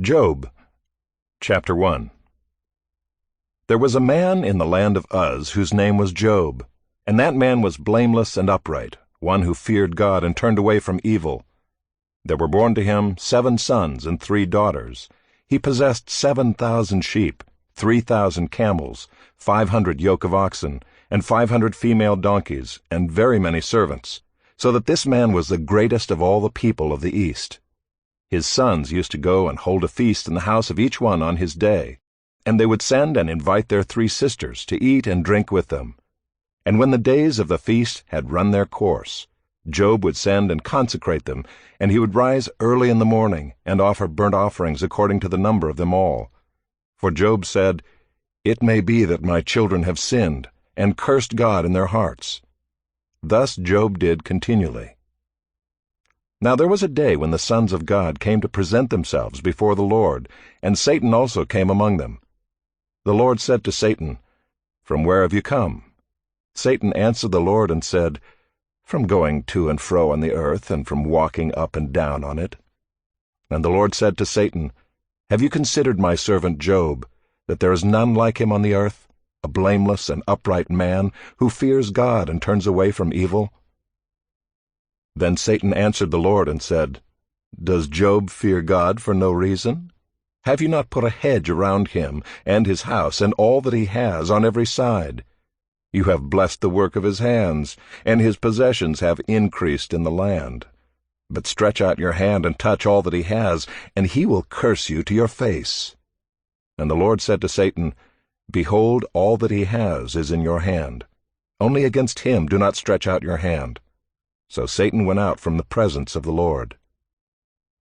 Job, chapter 1. There was a man in the land of Uz whose name was Job, and that man was blameless and upright, one who feared God and turned away from evil. There were born to him 7 sons and 3 daughters. He possessed 7,000 sheep, 3,000 camels, 500 yoke of oxen, and 500 female donkeys, and very many servants, so that this man was the greatest of all the people of the East. His sons used to go and hold a feast in the house of each one on his day, and they would send and invite their 3 sisters to eat and drink with them. And when the days of the feast had run their course, Job would send and consecrate them, and he would rise early in the morning and offer burnt offerings according to the number of them all. For Job said, "It may be that my children have sinned, and cursed God in their hearts." Thus Job did continually. Now there was a day when the sons of God came to present themselves before the Lord, and Satan also came among them. The Lord said to Satan, "From where have you come?" Satan answered the Lord and said, "From going to and fro on the earth, and from walking up and down on it." And the Lord said to Satan, "Have you considered my servant Job, that there is none like him on the earth, a blameless and upright man, who fears God and turns away from evil?" Then Satan answered the Lord and said, "Does Job fear God for no reason? Have you not put a hedge around him and his house and all that he has on every side? You have blessed the work of his hands, and his possessions have increased in the land. But stretch out your hand and touch all that he has, and he will curse you to your face." And the Lord said to Satan, "Behold, all that he has is in your hand. Only against him do not stretch out your hand." So Satan went out from the presence of the Lord.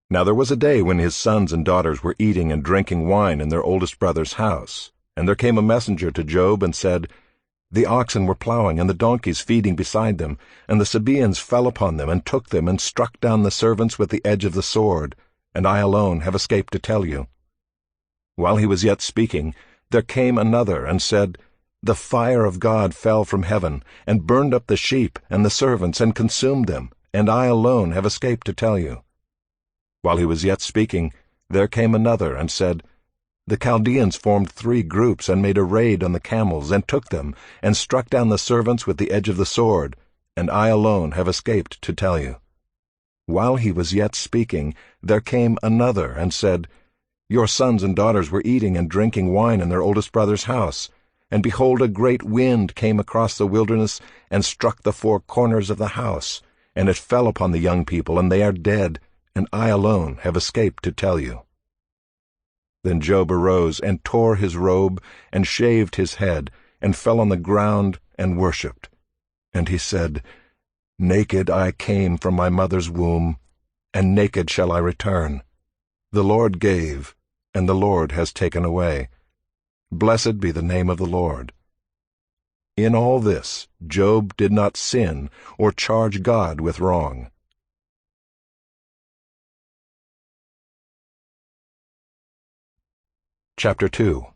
Now there was a day when his sons and daughters were eating and drinking wine in their oldest brother's house. And there came a messenger to Job and said, "The oxen were plowing and the donkeys feeding beside them, and the Sabaeans fell upon them and took them and struck down the servants with the edge of the sword, and I alone have escaped to tell you." While he was yet speaking, there came another and said, "The fire of God fell from heaven, and burned up the sheep and the servants, and consumed them, and I alone have escaped to tell you." While he was yet speaking, there came another and said, "The Chaldeans formed 3 groups, and made a raid on the camels, and took them, and struck down the servants with the edge of the sword, and I alone have escaped to tell you." While he was yet speaking, there came another and said, "Your sons and daughters were eating and drinking wine in their oldest brother's house, and behold, a great wind came across the wilderness and struck the 4 corners of the house, and it fell upon the young people, and they are dead, and I alone have escaped to tell you." Then Job arose and tore his robe, and shaved his head, and fell on the ground and worshipped. And he said, "Naked I came from my mother's womb, and naked shall I return. The Lord gave, and the Lord has taken away. Blessed be the name of the Lord." In all this Job did not sin or charge God with wrong. Chapter 2.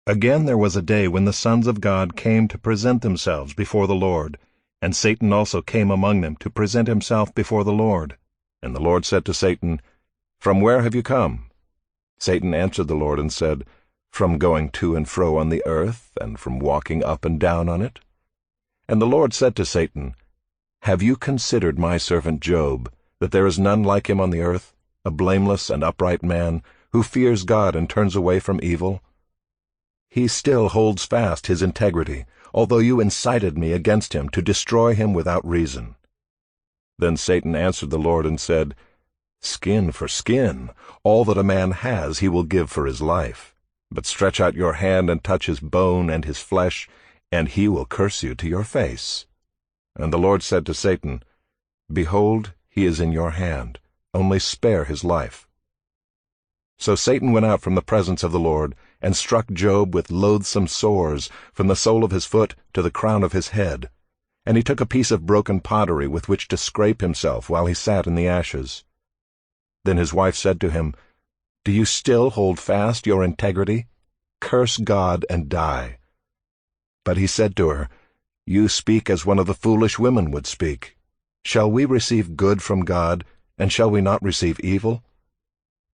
Again there was a day when the sons of God came to present themselves before the Lord, and Satan also came among them to present himself before the Lord. And the Lord said to Satan, "From where have you come?" Satan answered the Lord and said, "From going to and fro on the earth, and from walking up and down on it." And the Lord said to Satan, "Have you considered my servant Job, that there is none like him on the earth, a blameless and upright man, who fears God and turns away from evil? He still holds fast his integrity, although you incited me against him to destroy him without reason." Then Satan answered the Lord and said, "Skin for skin, all that a man has he will give for his life. But stretch out your hand and touch his bone and his flesh, and he will curse you to your face." And the Lord said to Satan, "Behold, he is in your hand. Only spare his life." So Satan went out from the presence of the Lord, and struck Job with loathsome sores, from the sole of his foot to the crown of his head. And he took a piece of broken pottery with which to scrape himself while he sat in the ashes. Then his wife said to him, "Do you still hold fast your integrity? Curse God and die." But he said to her, "You speak as one of the foolish women would speak. Shall we receive good from God, and shall we not receive evil?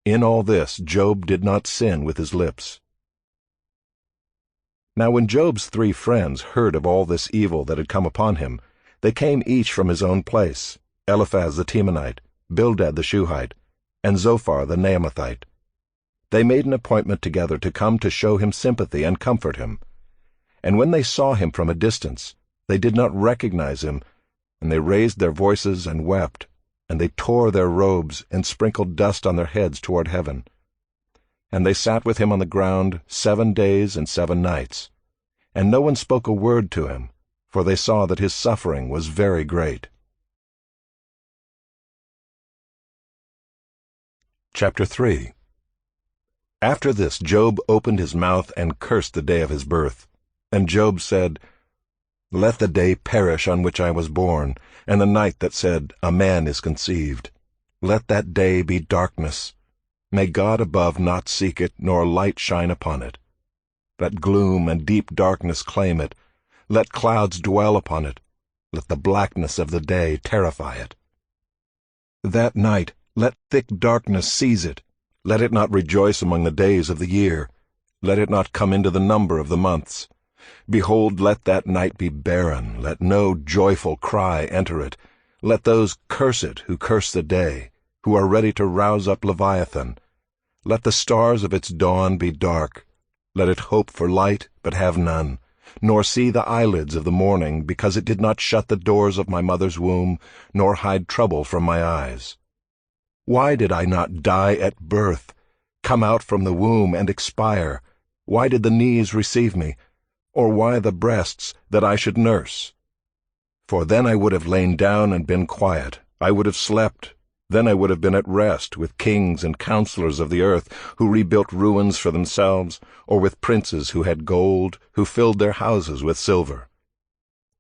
In all this Job did not sin with his lips. Now when Job's 3 friends heard of all this evil that had come upon him, they came each from his own place, Eliphaz the Temanite, Bildad the Shuhite, and Zophar the Naamathite. They made an appointment together to come to show him sympathy and comfort him. And when they saw him from a distance, they did not recognize him, and they raised their voices and wept, and they tore their robes and sprinkled dust on their heads toward heaven. And they sat with him on the ground 7 days and 7 nights. And no one spoke a word to him, for they saw that his suffering was very great. Chapter 3. After this Job opened his mouth and cursed the day of his birth. And Job said, "Let the day perish on which I was born, and the night that said, A man is conceived. Let that day be darkness. May God above not seek it, nor light shine upon it. Let gloom and deep darkness claim it. Let clouds dwell upon it. Let the blackness of the day terrify it. That night let thick darkness seize it. Let it not rejoice among the days of the year. Let it not come into the number of the months. Behold, let that night be barren. Let no joyful cry enter it. Let those curse it who curse the day, who are ready to rouse up Leviathan. Let the stars of its dawn be dark. Let it hope for light, but have none, nor see the eyelids of the morning, because it did not shut the doors of my mother's womb, nor hide trouble from my eyes. Why did I not die at birth, come out from the womb and expire? Why did the knees receive me, or why the breasts that I should nurse? For then I would have lain down and been quiet, I would have slept. Then I would have been at rest with kings and counselors of the earth, who rebuilt ruins for themselves, or with princes who had gold, who filled their houses with silver.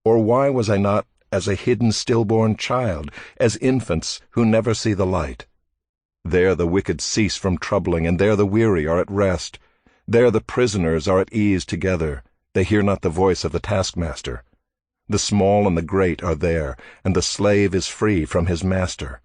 Or why was I not as a hidden stillborn child, as infants who never see the light? There the wicked cease from troubling, and there the weary are at rest. There the prisoners are at ease together, they hear not the voice of the taskmaster. The small and the great are there, and the slave is free from his master.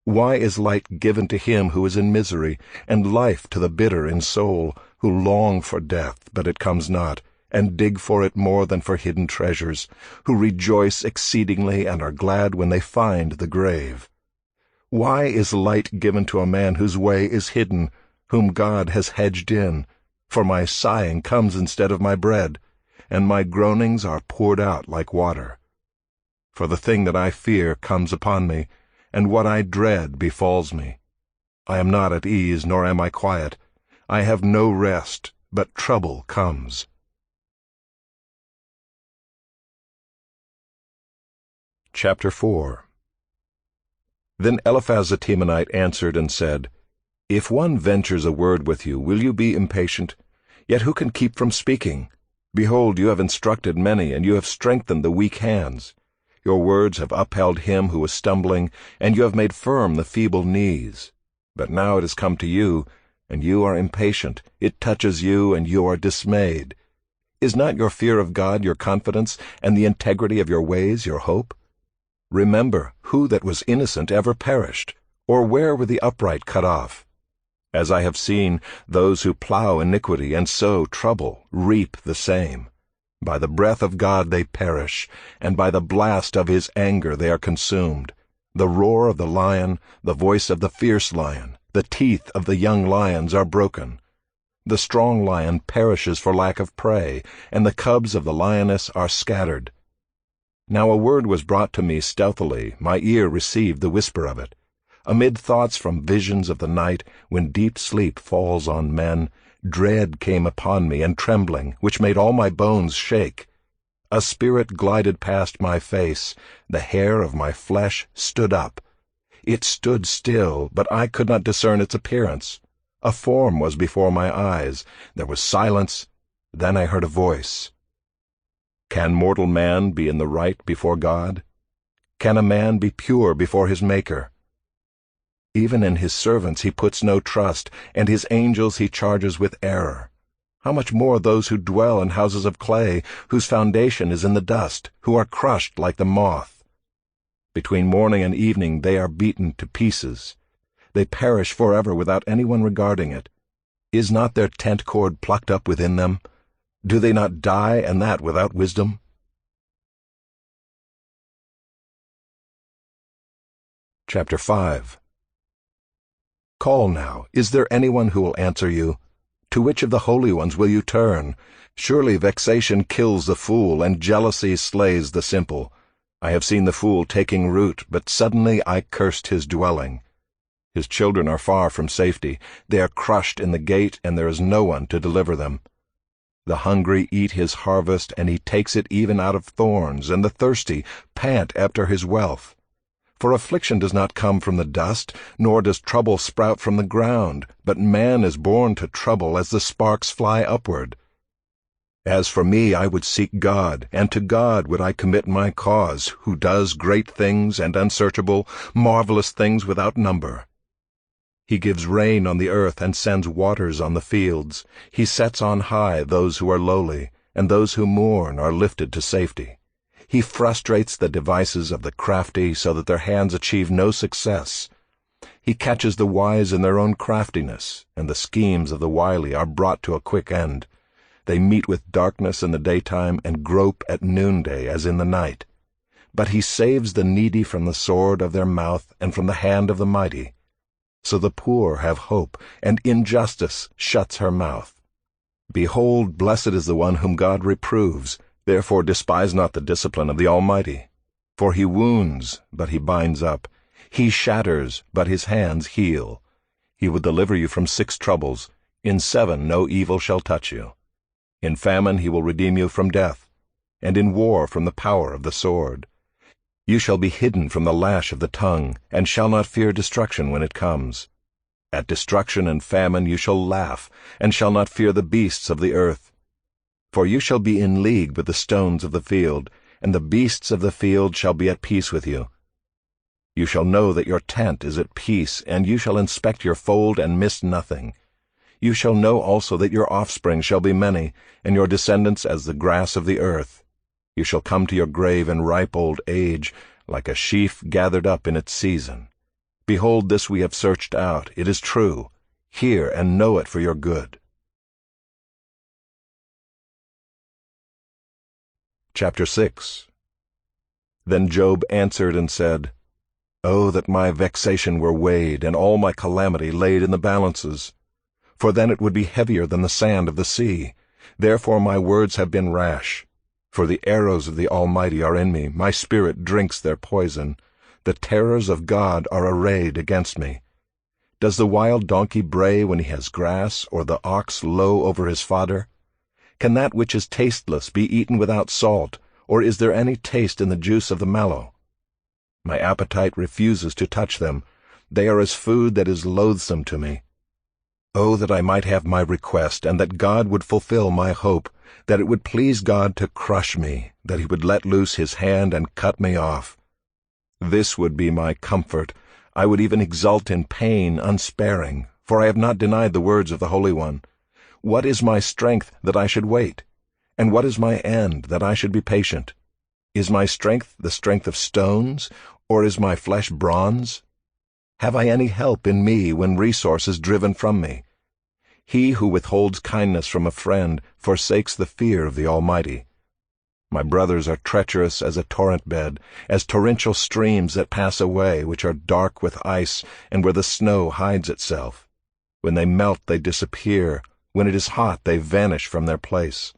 Why is light given to him who is in misery, and life to the bitter in soul, who long for death, but it comes not, and dig for it more than for hidden treasures, who rejoice exceedingly and are glad when they find the grave? Why is light given to a man whose way is hidden, whom God has hedged in? For my sighing comes instead of my bread, and my groanings are poured out like water. For the thing that I fear comes upon me, and what I dread befalls me. I am not at ease, nor am I quiet. I have no rest, but trouble comes. Chapter 4. Then Eliphaz the Temanite answered and said, If one ventures a word with you, will you be impatient? Yet who can keep from speaking? Behold, you have instructed many, and you have strengthened the weak hands. Your words have upheld him who was stumbling, and you have made firm the feeble knees. But now it has come to you, and you are impatient. It touches you, and you are dismayed. Is not your fear of God your confidence, and the integrity of your ways your hope? Remember, who that was innocent ever perished, or where were the upright cut off? As I have seen, those who plow iniquity and sow trouble reap the same. By the breath of God they perish, and by the blast of his anger they are consumed. The roar of the lion, the voice of the fierce lion, the teeth of the young lions are broken. The strong lion perishes for lack of prey, and the cubs of the lioness are scattered. Now a word was brought to me stealthily, my ear received the whisper of it. Amid thoughts from visions of the night, when deep sleep falls on men, dread came upon me and trembling, which made all my bones shake. A spirit glided past my face, the hair of my flesh stood up. It stood still, but I could not discern its appearance. A form was before my eyes. There was silence. Then I heard a voice. Can mortal man be in the right before God? Can a man be pure before his Maker? Even in his servants he puts no trust, and his angels he charges with error. How much more those who dwell in houses of clay, whose foundation is in the dust, who are crushed like the moth? Between morning and evening they are beaten to pieces. They perish forever without anyone regarding it. Is not their tent cord plucked up within them? Do they not die, and that without wisdom? Chapter 5. Call now, is there anyone who will answer you? To which of the holy ones will you turn? Surely vexation kills the fool, and jealousy slays the simple. I have seen the fool taking root, but suddenly I cursed his dwelling. His children are far from safety. They are crushed in the gate, and there is no one to deliver them. The hungry eat his harvest, and he takes it even out of thorns, and the thirsty pant after his wealth. For affliction does not come from the dust, nor does trouble sprout from the ground, but man is born to trouble as the sparks fly upward. As for me, I would seek God, and to God would I commit my cause, who does great things and unsearchable, marvelous things without number. He gives rain on the earth and sends waters on the fields. He sets on high those who are lowly, and those who mourn are lifted to safety. He frustrates the devices of the crafty so that their hands achieve no success. He catches the wise in their own craftiness, and the schemes of the wily are brought to a quick end. They meet with darkness in the daytime and grope at noonday as in the night. But he saves the needy from the sword of their mouth and from the hand of the mighty. So the poor have hope, and injustice shuts her mouth. Behold, blessed is the one whom God reproves. Therefore despise not the discipline of the Almighty. For he wounds, but he binds up. He shatters, but his hands heal. He will deliver you from 6 troubles. In 7 no evil shall touch you. In famine he will redeem you from death, and in war from the power of the sword. You shall be hidden from the lash of the tongue, and shall not fear destruction when it comes. At destruction and famine you shall laugh, and shall not fear the beasts of the earth. For you shall be in league with the stones of the field, and the beasts of the field shall be at peace with you. You shall know that your tent is at peace, and you shall inspect your fold and miss nothing. You shall know also that your offspring shall be many, and your descendants as the grass of the earth. You shall come to your grave in ripe old age, like a sheaf gathered up in its season. Behold, this we have searched out. It is true. Hear and know it for your good. Chapter 6. Then Job answered and said, Oh, that my vexation were weighed, and all my calamity laid in the balances! For then it would be heavier than the sand of the sea. Therefore my words have been rash. For the arrows of the Almighty are in me, my spirit drinks their poison. The terrors of God are arrayed against me. Does the wild donkey bray when he has grass, or the ox low over his fodder? Can that which is tasteless be eaten without salt, or is there any taste in the juice of the mallow? My appetite refuses to touch them. They are as food that is loathsome to me. Oh, that I might have my request, and that God would fulfill my hope, that it would please God to crush me, that he would let loose his hand and cut me off. This would be my comfort. I would even exult in pain unsparing, for I have not denied the words of the Holy One. What is my strength that I should wait? And what is my end that I should be patient? Is my strength the strength of stones, or is my flesh bronze? Have I any help in me when resource is driven from me? He who withholds kindness from a friend forsakes the fear of the Almighty. My brothers are treacherous as a torrent bed, as torrential streams that pass away, which are dark with ice, and where the snow hides itself. When they melt, they disappear. When it is hot, they vanish from their place.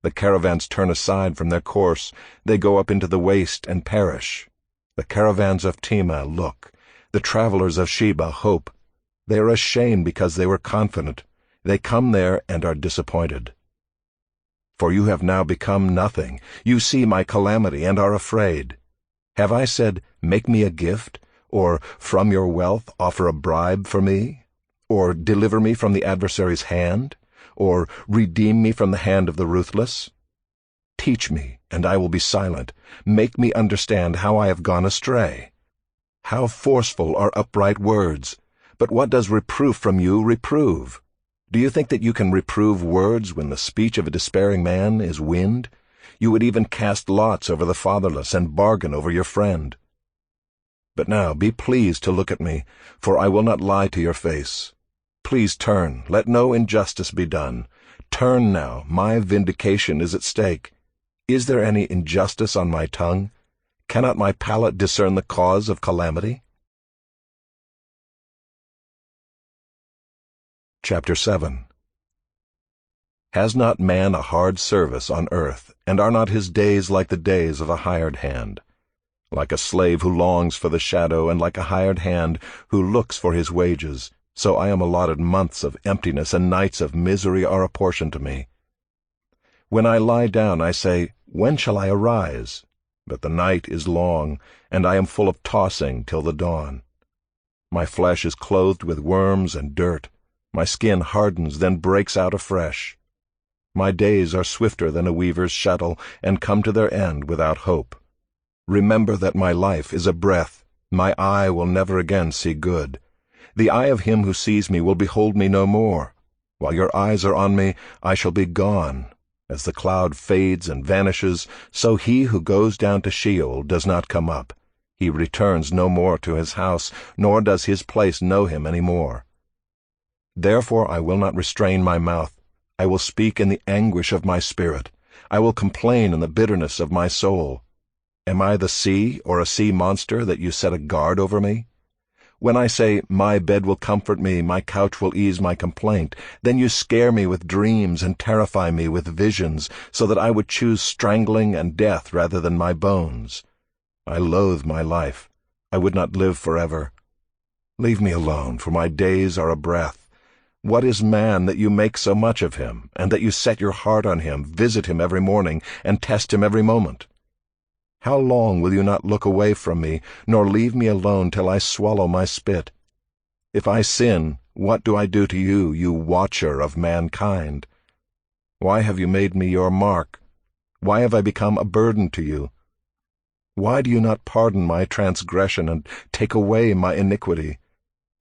The caravans turn aside from their course. They go up into the waste and perish. The caravans of Tema look. The travelers of Sheba hope. They are ashamed because they were confident. They come there and are disappointed. For you have now become nothing. You see my calamity and are afraid. Have I said, Make me a gift? Or, from your wealth, offer a bribe for me? Or, deliver me from the adversary's hand? Or, redeem me from the hand of the ruthless? Teach me, and I will be silent. Make me understand how I have gone astray. How forceful are upright words! But what does reproof from you reprove? Do you think that you can reprove words when the speech of a despairing man is wind? You would even cast lots over the fatherless and bargain over your friend. But now be pleased to look at me, for I will not lie to your face. Please turn, let no injustice be done. Turn now, my vindication is at stake. Is there any injustice on my tongue? Cannot my palate discern the cause of calamity? Chapter 7. Has not man a hard service on earth, and are not his days like the days of a hired hand? Like a slave who longs for the shadow, and like a hired hand who looks for his wages, so I am allotted months of emptiness, and nights of misery are apportioned to me. When I lie down, I say, when shall I arise? But the night is long, and I am full of tossing till the dawn. My flesh is clothed with worms and dirt. My skin hardens, then breaks out afresh. My days are swifter than a weaver's shuttle, and come to their end without hope. Remember that my life is a breath. My eye will never again see good. The eye of him who sees me will behold me no more. While your eyes are on me, I shall be gone. As the cloud fades and vanishes, so he who goes down to Sheol does not come up. He returns no more to his house, nor does his place know him any more. Therefore I will not restrain my mouth. I will speak in the anguish of my spirit. I will complain in the bitterness of my soul. Am I the sea, or a sea monster, that you set a guard over me? When I say, my bed will comfort me, my couch will ease my complaint, then you scare me with dreams and terrify me with visions, so that I would choose strangling and death rather than my bones. I loathe my life. I would not live forever. Leave me alone, for my days are a breath. What is man that you make so much of him, and that you set your heart on him, visit him every morning, and test him every moment? How long will you not look away from me, nor leave me alone till I swallow my spit? If I sin, what do I do to you, you watcher of mankind? Why have you made me your mark? Why have I become a burden to you? Why do you not pardon my transgression and take away my iniquity?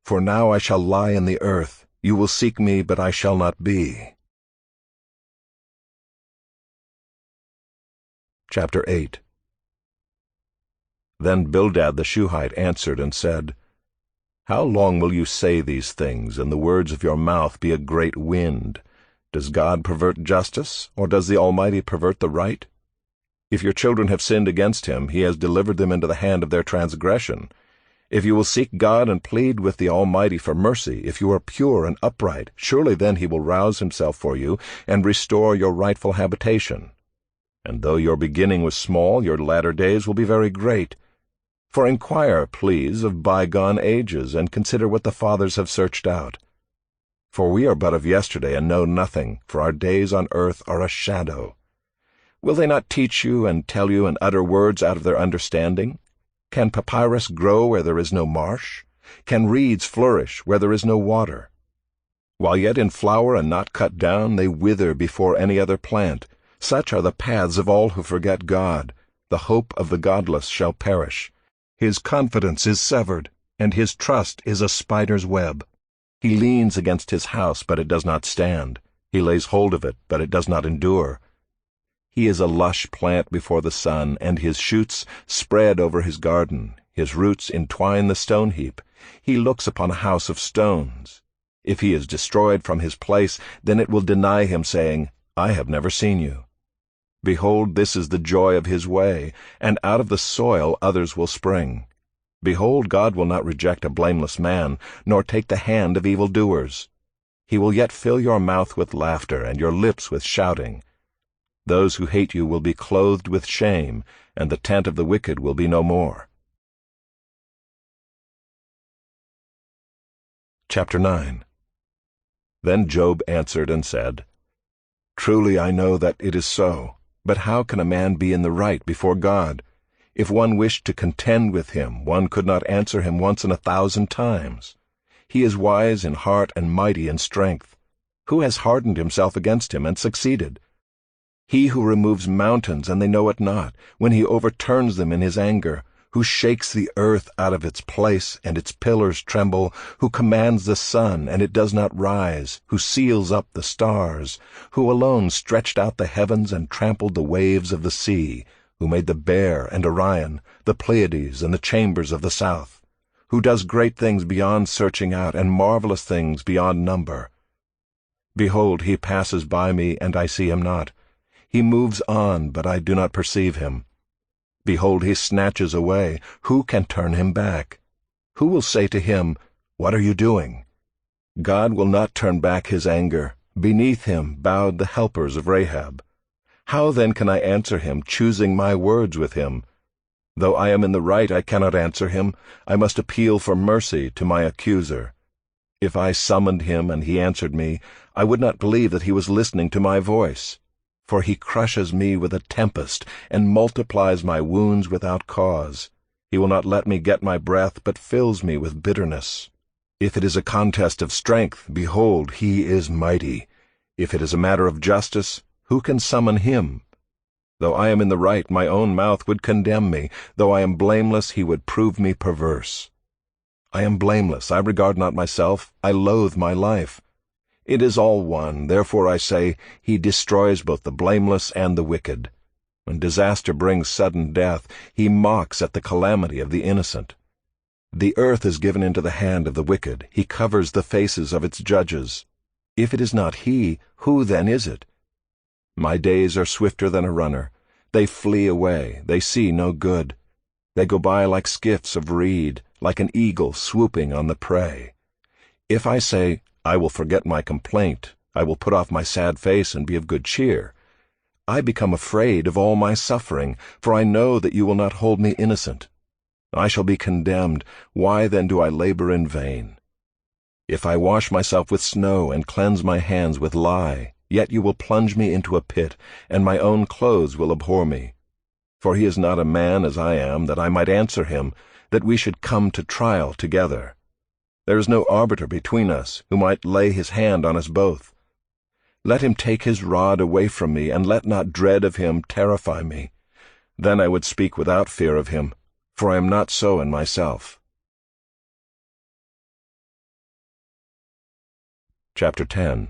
For now I shall lie in the earth. You will seek me, but I shall not be. Chapter 8. Then Bildad the Shuhite answered and said, How long will you say these things, and the words of your mouth be a great wind? Does God pervert justice, or does the Almighty pervert the right? If your children have sinned against him, he has delivered them into the hand of their transgression. If you will seek God and plead with the Almighty for mercy, if you are pure and upright, surely then he will rouse himself for you and restore your rightful habitation. And though your beginning was small, your latter days will be very great. For inquire, please, of bygone ages, and consider what the fathers have searched out. For we are but of yesterday and know nothing, for our days on earth are a shadow. Will they not teach you and tell you and utter words out of their understanding? Can papyrus grow where there is no marsh? Can reeds flourish where there is no water? While yet in flower and not cut down, they wither before any other plant. Such are the paths of all who forget God. The hope of the godless shall perish. His confidence is severed, and his trust is a spider's web. He leans against his house, but it does not stand. He lays hold of it, but it does not endure. He is a lush plant before the sun, and his shoots spread over his garden. His roots entwine the stone heap. He looks upon a house of stones. If he is destroyed from his place, then it will deny him, saying, I have never seen you. Behold, this is the joy of his way, and out of the soil others will spring. Behold, God will not reject a blameless man, nor take the hand of evildoers. He will yet fill your mouth with laughter, and your lips with shouting. Those who hate you will be clothed with shame, and the tent of the wicked will be no more. Chapter 9. Then Job answered and said, Truly I know that it is so, but how can a man be in the right before God? If one wished to contend with him, one could not answer him once in 1,000 times. He is wise in heart and mighty in strength. Who has hardened himself against him and succeeded? He who removes mountains, and they know it not, when he overturns them in his anger, who shakes the earth out of its place, and its pillars tremble, who commands the sun, and it does not rise, who seals up the stars, who alone stretched out the heavens and trampled the waves of the sea, who made the Bear and Orion, the Pleiades and the chambers of the south, who does great things beyond searching out and marvelous things beyond number. Behold, he passes by me, and I see him not. He moves on, but I do not perceive him. Behold, he snatches away. Who can turn him back? Who will say to him, What are you doing? God will not turn back his anger. Beneath him bowed the helpers of Rahab. How then can I answer him, choosing my words with him? Though I am in the right, I cannot answer him. I must appeal for mercy to my accuser. If I summoned him and he answered me, I would not believe that he was listening to my voice. For he crushes me with a tempest and multiplies my wounds without cause. He will not let me get my breath, but fills me with bitterness. If it is a contest of strength, behold, he is mighty. If it is a matter of justice, who can summon him? Though I am in the right, my own mouth would condemn me. Though I am blameless, he would prove me perverse. I am blameless, I regard not myself, I loathe my life. It is all one, therefore I say, he destroys both the blameless and the wicked. When disaster brings sudden death, he mocks at the calamity of the innocent. The earth is given into the hand of the wicked, he covers the faces of its judges. If it is not he, who then is it? My days are swifter than a runner. They flee away, they see no good. They go by like skiffs of reed, like an eagle swooping on the prey. If I say, I will forget my complaint, I will put off my sad face and be of good cheer, I become afraid of all my suffering, for I know that you will not hold me innocent. I shall be condemned. Why then do I labor in vain? If I wash myself with snow and cleanse my hands with lye, yet you will plunge me into a pit, and my own clothes will abhor me. For he is not a man as I am, that I might answer him, that we should come to trial together. There is no arbiter between us, who might lay his hand on us both. Let him take his rod away from me, and let not dread of him terrify me. Then I would speak without fear of him, for I am not so in myself. Chapter 10.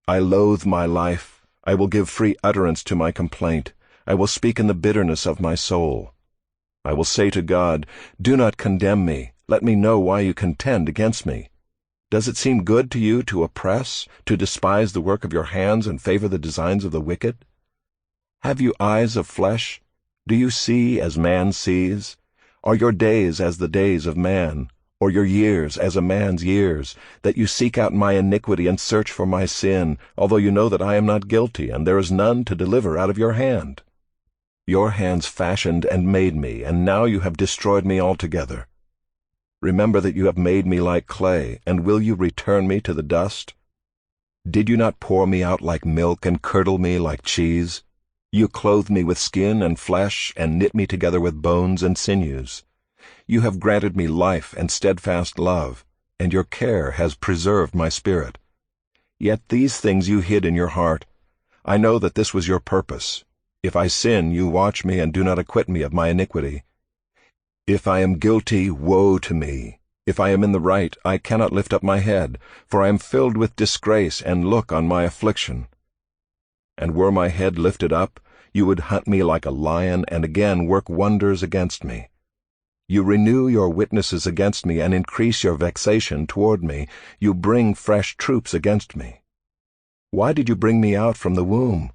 I loathe my life. I will give free utterance to my complaint. I will speak in the bitterness of my soul. I will say to God, Do not condemn me. Let me know why you contend against me. Does it seem good to you to oppress, to despise the work of your hands and favor the designs of the wicked? Have you eyes of flesh? Do you see as man sees? Are your days as the days of man, or your years as a man's years, that you seek out my iniquity and search for my sin, although you know that I am not guilty, and there is none to deliver out of your hand? Your hands fashioned and made me, and now you have destroyed me altogether. Remember that you have made me like clay, and will you return me to the dust? Did you not pour me out like milk and curdle me like cheese? You clothed me with skin and flesh, and knit me together with bones and sinews. You have granted me life and steadfast love, and your care has preserved my spirit. Yet these things you hid in your heart. I know that this was your purpose. If I sin, you watch me and do not acquit me of my iniquity. If I am guilty, woe to me. If I am in the right, I cannot lift up my head, for I am filled with disgrace and look on my affliction. And were my head lifted up, you would hunt me like a lion and again work wonders against me. You renew your witnesses against me and increase your vexation toward me. You bring fresh troops against me. Why did you bring me out from the womb?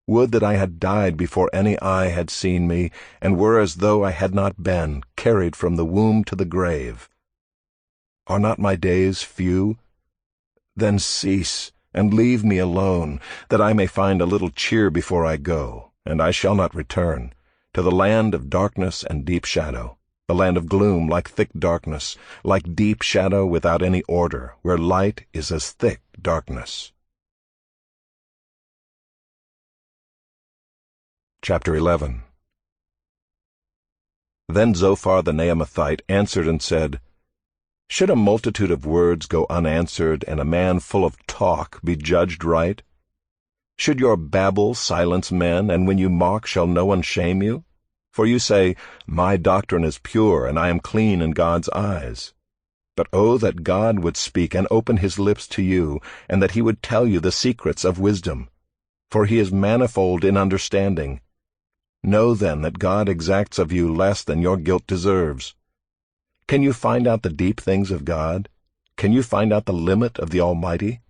Would that I had died before any eye had seen me, and were as though I had not been, carried from the womb to the grave. Are not my days few? Then cease, and leave me alone, that I may find a little cheer before I go, and I shall not return, to the land of darkness and deep shadow, the land of gloom like thick darkness, like deep shadow without any order, where light is as thick darkness. Chapter 11. Then Zophar the Naamathite answered and said, Should a multitude of words go unanswered, and a man full of talk be judged right? Should your babble silence men, and when you mock shall no one shame you? For you say, My doctrine is pure, and I am clean in God's eyes. But oh, that God would speak and open his lips to you, and that he would tell you the secrets of wisdom. for he is manifold in understanding. Know then that God exacts of you less than your guilt deserves. Can you find out the deep things of God? Can you find out the limit of the Almighty?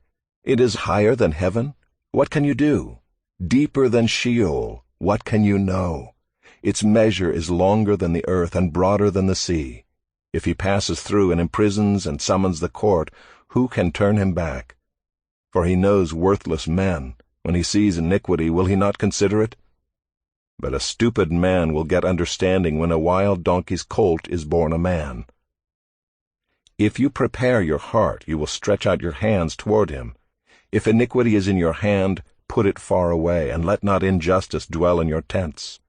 It is higher than heaven. What can you do? Deeper than Sheol. What can you know? Its measure is longer than the earth and broader than the sea. If he passes through and imprisons and summons the court, who can turn him back? For he knows worthless men. When he sees iniquity, will he not consider it? But a stupid man will get understanding when a wild donkey's colt is born a man. If you prepare your heart, you will stretch out your hands toward him. If iniquity is in your hand, put it far away, and let not injustice dwell in your tents.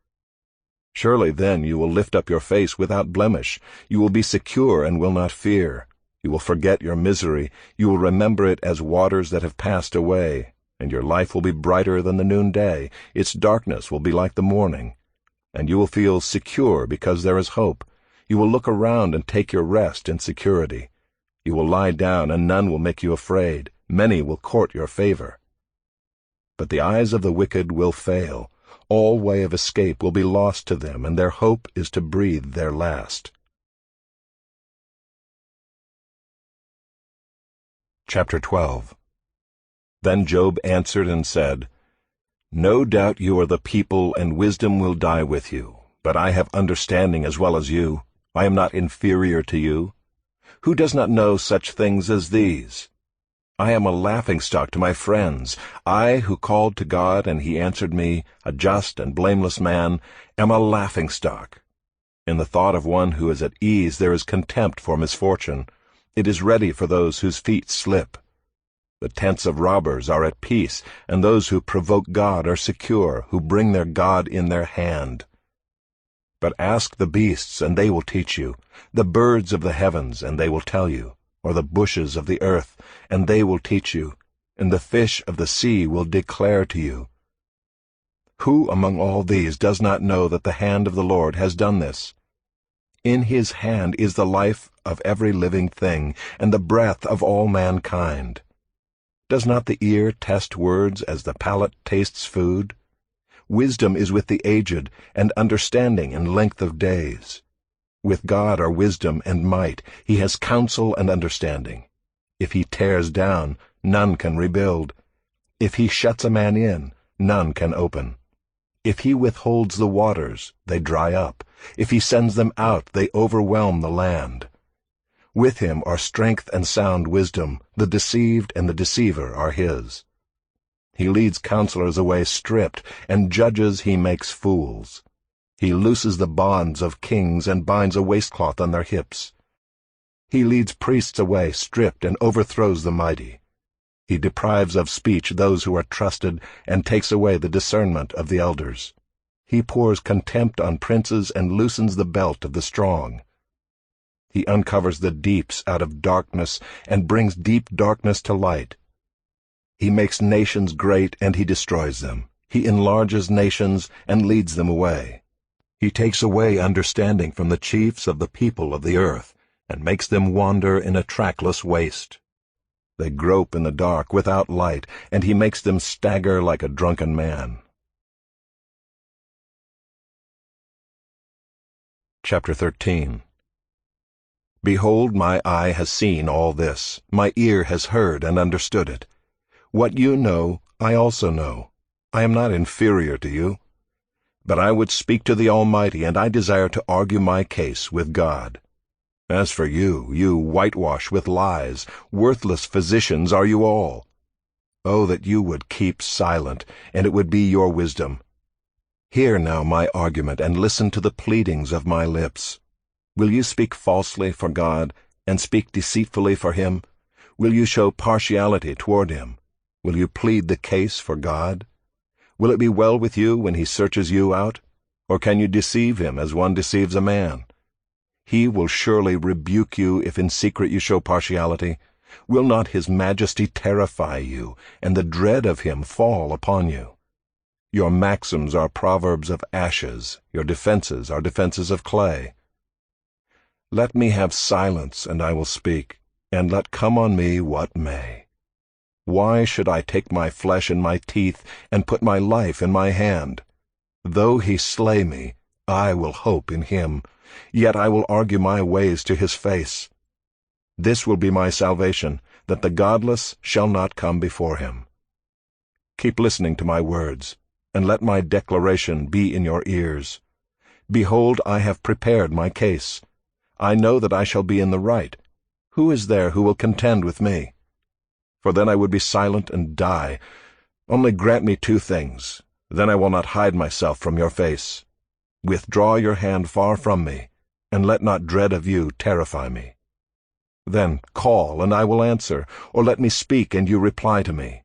Surely then you will lift up your face without blemish. You will be secure and will not fear. You will forget your misery. You will remember it as waters that have passed away. And your life will be brighter than the noonday. Its darkness will be like the morning. And you will feel secure because there is hope. You will look around and take your rest in security. You will lie down, and none will make you afraid. Many will court your favor. But the eyes of the wicked will fail. All way of escape will be lost to them, and their hope is to breathe their last. Chapter 12. Then Job answered and said, No doubt you are the people, and wisdom will die with you. But I have understanding as well as you. I am not inferior to you. Who does not know such things as these? I am a laughingstock to my friends. I, who called to God, and he answered me, a just and blameless man, am a laughingstock. In the thought of one who is at ease there is contempt for misfortune. It is ready for those whose feet slip. The tents of robbers are at peace, and those who provoke God are secure, who bring their God in their hand. But ask the beasts, and they will teach you, the birds of the heavens, and they will tell you, or the bushes of the earth, and they will teach you, and the fish of the sea will declare to you. Who among all these does not know that the hand of the Lord has done this? In his hand is the life of every living thing, and the breath of all mankind. Does not the ear test words as the palate tastes food? Wisdom is with the aged, and understanding in length of days. With God are wisdom and might. He has counsel and understanding. If he tears down, none can rebuild. If he shuts a man in, none can open. If he withholds the waters, they dry up. If he sends them out, they overwhelm the land. With him are strength and sound wisdom. The deceived and the deceiver are his. He leads counselors away stripped, and judges he makes fools. He looses the bonds of kings and binds a waistcloth on their hips. He leads priests away stripped and overthrows the mighty. He deprives of speech those who are trusted and takes away the discernment of the elders. He pours contempt on princes and loosens the belt of the strong. He uncovers the deeps out of darkness and brings deep darkness to light. He makes nations great and he destroys them. He enlarges nations and leads them away. He takes away understanding from the chiefs of the people of the earth, and makes them wander in a trackless waste. They grope in the dark without light, and he makes them stagger like a drunken man. Chapter 13. Behold, my eye has seen all this, my ear has heard and understood it. What you know, I also know. I am not inferior to you. But I would speak to the Almighty, and I desire to argue my case with God. As for you, you whitewash with lies, worthless physicians are you all. Oh, that you would keep silent, and it would be your wisdom. Hear now my argument, and listen to the pleadings of my lips. Will you speak falsely for God, and speak deceitfully for him? Will you show partiality toward him? Will you plead the case for God? Will it be well with you when he searches you out? Or can you deceive him as one deceives a man? He will surely rebuke you if in secret you show partiality. Will not his majesty terrify you, and the dread of him fall upon you? Your maxims are proverbs of ashes, your defenses are defenses of clay. Let me have silence, and I will speak, and let come on me what may. Why should I take my flesh in my teeth and put my life in my hand? Though he slay me, I will hope in him, yet I will argue my ways to his face. This will be my salvation, that the godless shall not come before him. Keep listening to my words, and let my declaration be in your ears. Behold, I have prepared my case. I know that I shall be in the right. Who is there who will contend with me? For then I would be silent and die. Only grant me two things, then I will not hide myself from your face. Withdraw your hand far from me, and let not dread of you terrify me. Then call, and I will answer, or let me speak, and you reply to me.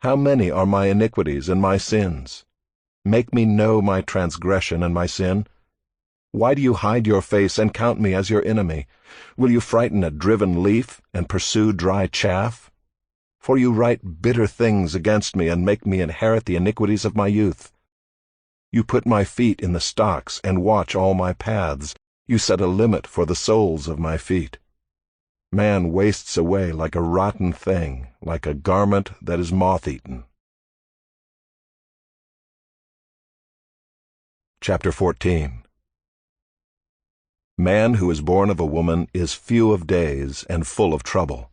How many are my iniquities and my sins? Make me know my transgression and my sin. Why do you hide your face and count me as your enemy? Will you frighten a driven leaf and pursue dry chaff? For you write bitter things against me and make me inherit the iniquities of my youth. You put my feet in the stocks and watch all my paths. You set a limit for the soles of my feet. Man wastes away like a rotten thing, like a garment that is moth-eaten. Chapter 14. Man who is born of a woman is few of days and full of trouble.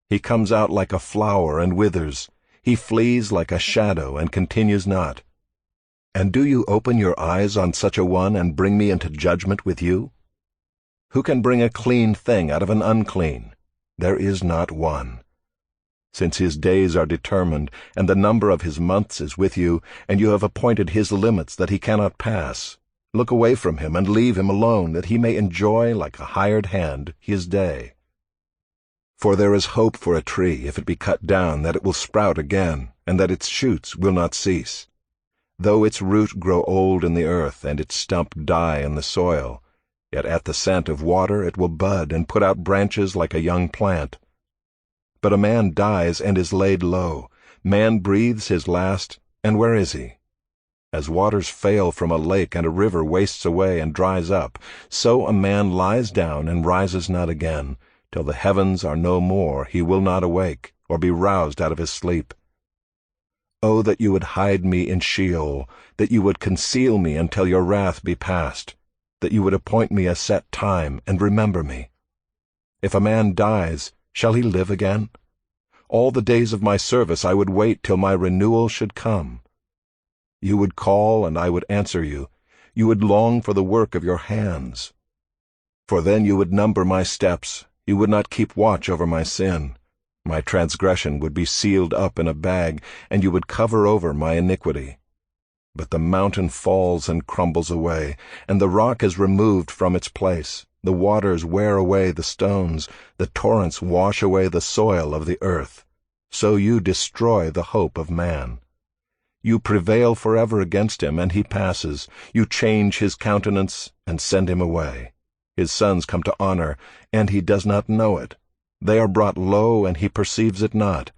He comes out like a flower and withers. He flees like a shadow and continues not. And do you open your eyes on such a one and bring me into judgment with you? Who can bring a clean thing out of an unclean? There is not one. Since his days are determined, and the number of his months is with you, and you have appointed his limits that he cannot pass, look away from him and leave him alone, that he may enjoy like a hired hand his day. For there is hope for a tree, if it be cut down, that it will sprout again, and that its shoots will not cease. Though its root grow old in the earth, and its stump die in the soil, yet at the scent of water it will bud and put out branches like a young plant. But a man dies and is laid low. Man breathes his last, and where is he? As waters fail from a lake and a river wastes away and dries up, so a man lies down and rises not again. Till the heavens are no more, he will not awake, or be roused out of his sleep. Oh, that you would hide me in Sheol, that you would conceal me until your wrath be past, that you would appoint me a set time, and remember me. If a man dies, shall he live again? All the days of my service I would wait till my renewal should come. You would call, and I would answer you. You would long for the work of your hands. For then you would number my steps. You would not keep watch over my sin. My transgression would be sealed up in a bag, and you would cover over my iniquity. But the mountain falls and crumbles away, and the rock is removed from its place. The waters wear away the stones, the torrents wash away the soil of the earth. So you destroy the hope of man. You prevail forever against him, and he passes. You change his countenance and send him away. His sons come to honor, and he does not know it. They are brought low, and he perceives it not.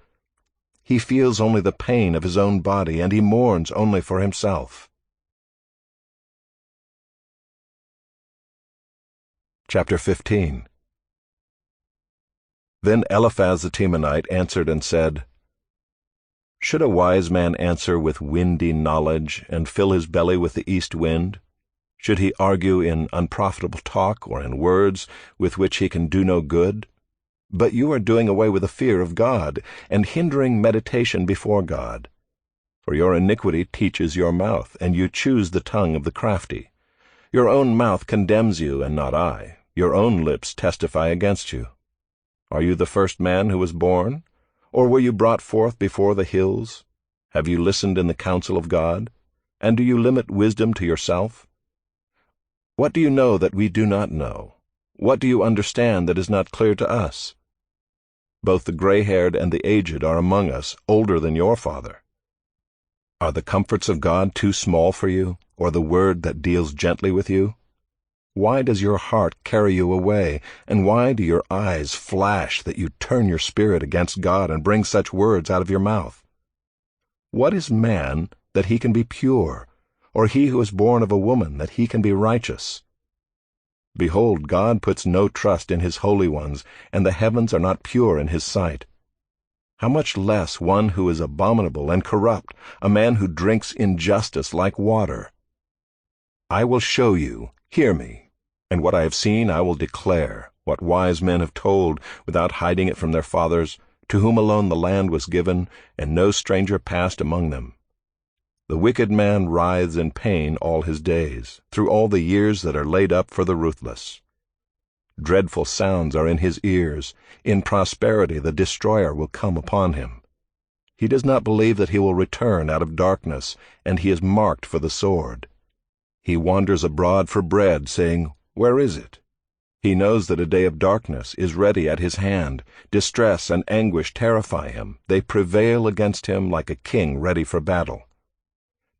He feels only the pain of his own body, and he mourns only for himself. Chapter 15. Then Eliphaz the Temanite answered and said, Should a wise man answer with windy knowledge, and fill his belly with the east wind? Should he argue in unprofitable talk, or in words with which he can do no good? But you are doing away with the fear of God, and hindering meditation before God. For your iniquity teaches your mouth, and you choose the tongue of the crafty. Your own mouth condemns you, and not I. Your own lips testify against you. Are you the first man who was born? Or were you brought forth before the hills? Have you listened in the counsel of God? And do you limit wisdom to yourself? What do you know that we do not know? What do you understand that is not clear to us? Both the gray-haired and the aged are among us, older than your father. Are the comforts of God too small for you, or the word that deals gently with you? Why does your heart carry you away, and why do your eyes flash that you turn your spirit against God and bring such words out of your mouth? What is man that he can be pure, or he who is born of a woman that he can be righteous? Behold, God puts no trust in his holy ones, and the heavens are not pure in his sight. How much less one who is abominable and corrupt, a man who drinks injustice like water? I will show you, hear me, and what I have seen I will declare, what wise men have told, without hiding it from their fathers, to whom alone the land was given, and no stranger passed among them. The wicked man writhes in pain all his days, through all the years that are laid up for the ruthless. Dreadful sounds are in his ears. In prosperity the destroyer will come upon him. He does not believe that he will return out of darkness, and he is marked for the sword. He wanders abroad for bread, saying, Where is it? He knows that a day of darkness is ready at his hand. Distress and anguish terrify him. They prevail against him like a king ready for battle.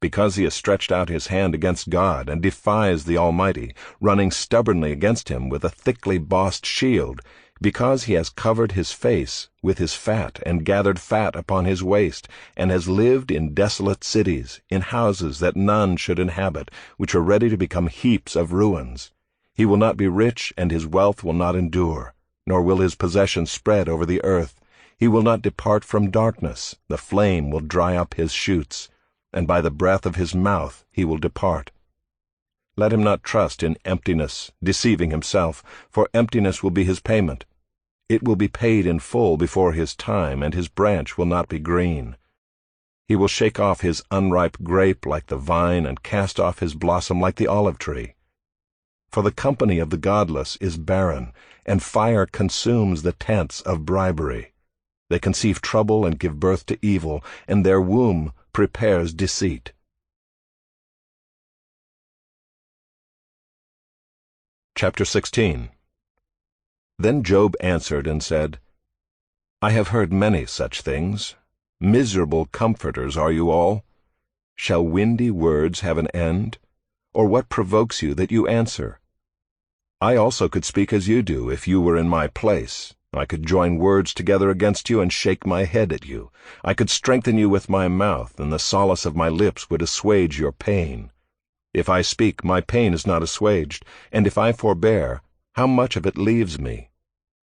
Because he has stretched out his hand against God and defies the Almighty, running stubbornly against him with a thickly bossed shield, because he has covered his face with his fat and gathered fat upon his waist, and has lived in desolate cities, in houses that none should inhabit, which are ready to become heaps of ruins. He will not be rich, and his wealth will not endure, nor will his possessions spread over the earth. He will not depart from darkness, the flame will dry up his shoots, and by the breath of his mouth he will depart. Let him not trust in emptiness, deceiving himself, for emptiness will be his payment. It will be paid in full before his time, and his branch will not be green. He will shake off his unripe grape like the vine, and cast off his blossom like the olive tree. For the company of the godless is barren, and fire consumes the tents of bribery. They conceive trouble and give birth to evil, and their womb prepares deceit. Chapter 16. Then Job answered and said, I have heard many such things. Miserable comforters are you all. Shall windy words have an end? Or what provokes you that you answer? I also could speak as you do if you were in my place. I could join words together against you and shake my head at you. I could strengthen you with my mouth, and the solace of my lips would assuage your pain. If I speak, my pain is not assuaged, and if I forbear, how much of it leaves me?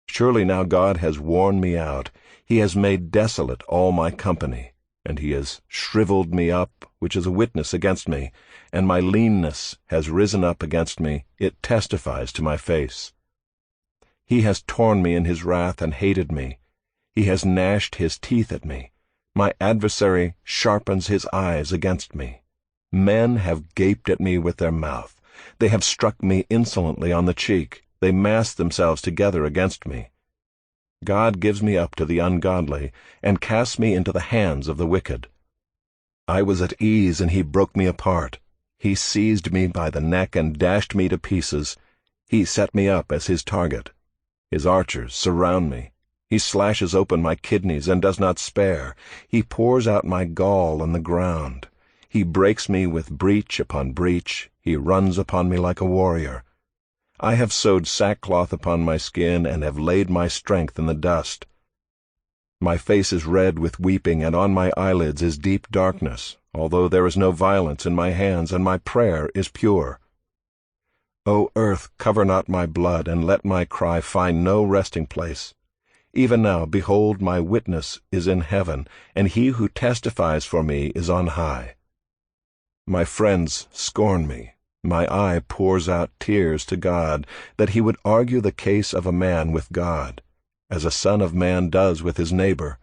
Surely now God has worn me out. He has made desolate all my company, and he has shriveled me up, which is a witness against me, and my leanness has risen up against me. It testifies to my face. He has torn me in his wrath and hated me. He has gnashed his teeth at me. My adversary sharpens his eyes against me. Men have gaped at me with their mouth. They have struck me insolently on the cheek. They mass themselves together against me. God gives me up to the ungodly, and casts me into the hands of the wicked. I was at ease, and he broke me apart. He seized me by the neck and dashed me to pieces. He set me up as his target. His archers surround me. He slashes open my kidneys and does not spare. He pours out my gall on the ground. He breaks me with breach upon breach. He runs upon me like a warrior. I have sewed sackcloth upon my skin and have laid my strength in the dust. My face is red with weeping, and on my eyelids is deep darkness, although there is no violence in my hands, and my prayer is pure. O earth, cover not my blood, and let my cry find no resting place. Even now, behold, my witness is in heaven, and he who testifies for me is on high. My friends scorn me. My eye pours out tears to God, that he would argue the case of a man with God, as a son of man does with his neighbor.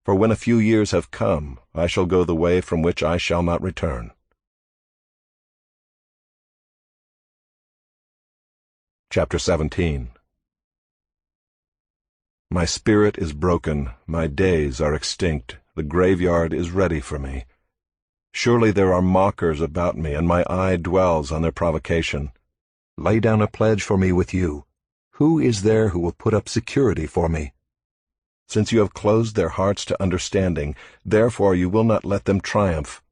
For when a few years have come, I shall go the way from which I shall not return. Chapter 17. My spirit is broken, my days are extinct, the graveyard is ready for me. Surely there are mockers about me, and my eye dwells on their provocation. Lay down a pledge for me with you. Who is there who will put up security for me? Since you have closed their hearts to understanding, therefore you will not let them triumph.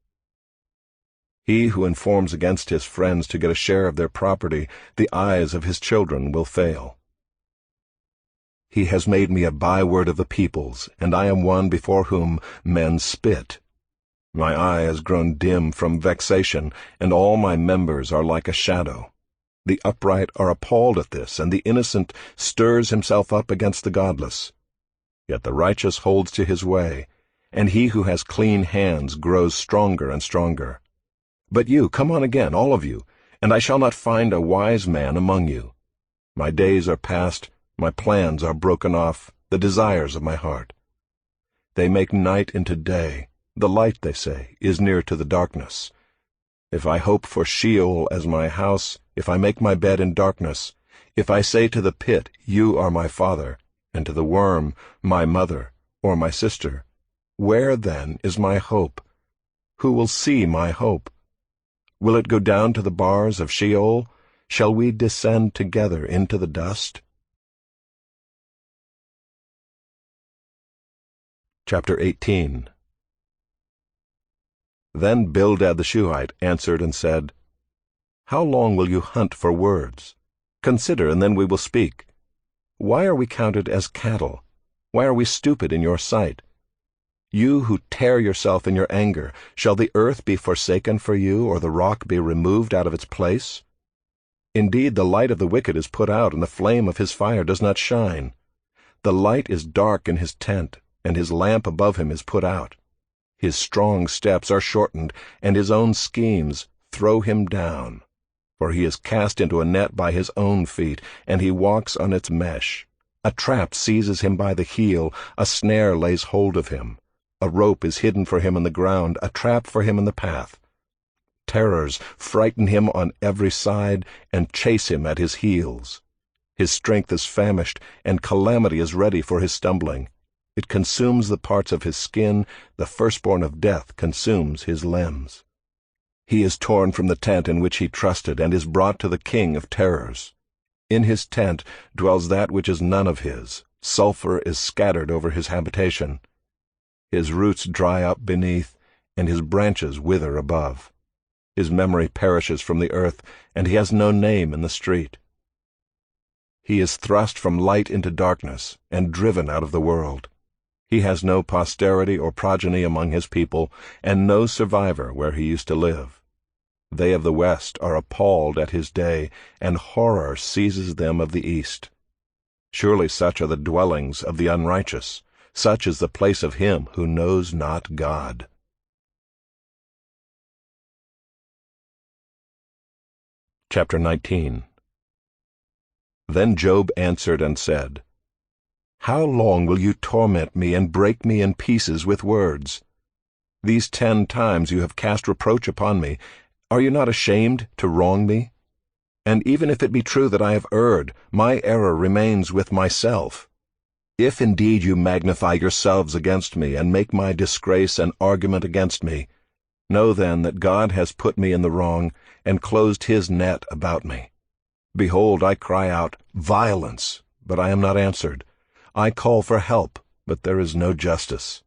He who informs against his friends to get a share of their property, the eyes of his children will fail. He has made me a byword of the peoples, and I am one before whom men spit. My eye has grown dim from vexation, and all my members are like a shadow. The upright are appalled at this, and the innocent stirs himself up against the godless. Yet the righteous holds to his way, and he who has clean hands grows stronger and stronger. But you, come on again, all of you, and I shall not find a wise man among you. My days are past, my plans are broken off, the desires of my heart. They make night into day. The light, they say, is near to the darkness. If I hope for Sheol as my house, if I make my bed in darkness, if I say to the pit, you are my father, and to the worm, my mother, or my sister, where then is my hope? Who will see my hope? Will it go down to the bars of Sheol? Shall we descend together into the dust? Chapter 18. Then Bildad the Shuhite answered and said, How long will you hunt for words? Consider, and then we will speak. Why are we counted as cattle? Why are we stupid in your sight? You who tear yourself in your anger, shall the earth be forsaken for you, or the rock be removed out of its place? Indeed, the light of the wicked is put out, and the flame of his fire does not shine. The light is dark in his tent, and his lamp above him is put out. His strong steps are shortened, and his own schemes throw him down. For he is cast into a net by his own feet, and he walks on its mesh. A trap seizes him by the heel, a snare lays hold of him. A rope is hidden for him in the ground, a trap for him in the path. Terrors frighten him on every side, and chase him at his heels. His strength is famished, and calamity is ready for his stumbling. It consumes the parts of his skin, the firstborn of death consumes his limbs. He is torn from the tent in which he trusted, and is brought to the king of terrors. In his tent dwells that which is none of his. Sulfur is scattered over his habitation. His roots dry up beneath, and his branches wither above. His memory perishes from the earth, and he has no name in the street. He is thrust from light into darkness, and driven out of the world. He has no posterity or progeny among his people, and no survivor where he used to live. They of the west are appalled at his day, and horror seizes them of the east. Surely such are the dwellings of the unrighteous, such is the place of him who knows not God. Chapter 19. Then Job answered and said, How long will you torment me and break me in pieces with words? These 10 times you have cast reproach upon me. Are you not ashamed to wrong me? And even if it be true that I have erred, my error remains with myself. If indeed you magnify yourselves against me, and make my disgrace an argument against me, know then that God has put me in the wrong, and closed his net about me. Behold, I cry out, Violence, but I am not answered. I call for help, but there is no justice.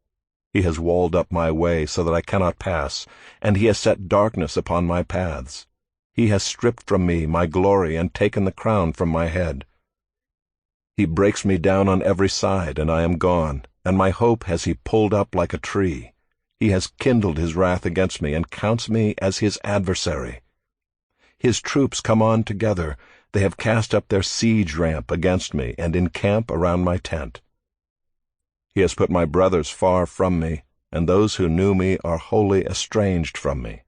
He has walled up my way so that I cannot pass, and he has set darkness upon my paths. He has stripped from me my glory and taken the crown from my head. He breaks me down on every side, and I am gone, and my hope has he pulled up like a tree. He has kindled his wrath against me, and counts me as his adversary. His troops come on together. They have cast up their siege ramp against me, and encamp around my tent. He has put my brothers far from me, and those who knew me are wholly estranged from me.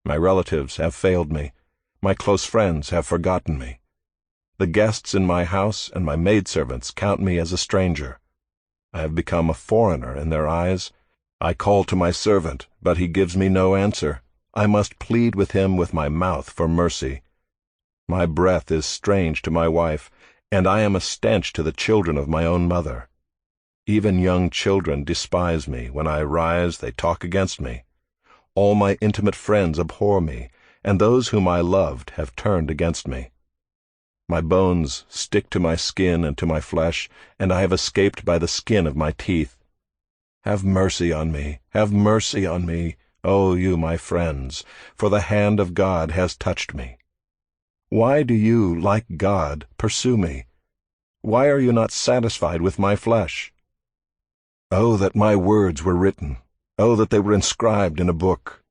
My relatives have failed me. My close friends have forgotten me. The guests in my house and my maidservants count me as a stranger. I have become a foreigner in their eyes. I call to my servant, but he gives me no answer. I must plead with him with my mouth for mercy. My breath is strange to my wife, and I am a stench to the children of my own mother. Even young children despise me. When I rise, they talk against me. All my intimate friends abhor me, and those whom I loved have turned against me. My bones stick to my skin and to my flesh, and I have escaped by the skin of my teeth. Have mercy on me, have mercy on me, O you my friends, for the hand of God has touched me. Why do you, like God, pursue me? Why are you not satisfied with my flesh? Oh, that my words were written! Oh, that they were inscribed in a book!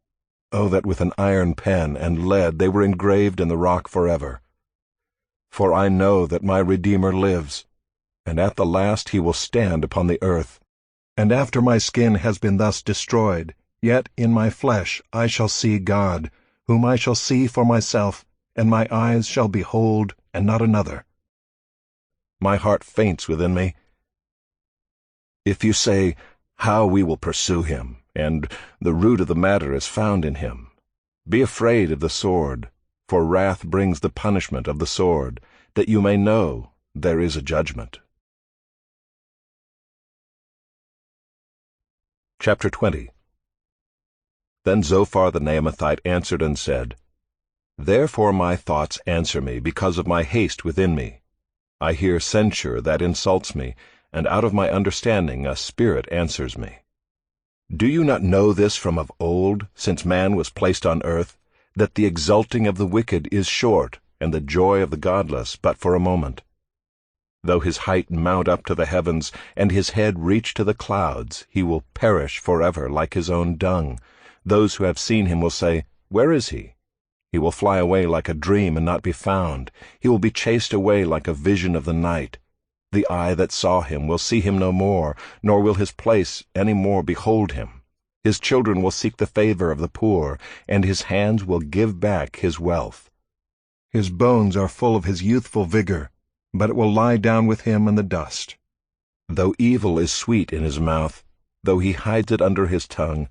Oh, that with an iron pen and lead they were engraved in the rock forever! For I know that my Redeemer lives. and at the last he will stand upon the earth. And after my skin has been thus destroyed, yet in my flesh I shall see God, whom I shall see for myself, and my eyes shall behold, and not another. My heart faints within me. If you say, how we will pursue him, and the root of the matter is found in him, be afraid of the sword, for wrath brings the punishment of the sword, that you may know there is a judgment. Chapter 20. Then Zophar the Naamathite answered and said, Therefore my thoughts answer me because of my haste within me. I hear censure that insults me, and out of my understanding a spirit answers me. Do you not know this from of old, since man was placed on earth, that the exulting of the wicked is short, and the joy of the godless but for a moment? Though his height mount up to the heavens, and his head reach to the clouds, he will perish forever like his own dung. Those who have seen him will say, Where is he? He will fly away like a dream and not be found. He will be chased away like a vision of the night. The eye that saw him will see him no more, nor will his place any more behold him. His children will seek the favor of the poor, and his hands will give back his wealth. His bones are full of his youthful vigor, but it will lie down with him in the dust. Though evil is sweet in his mouth, though he hides it under his tongue,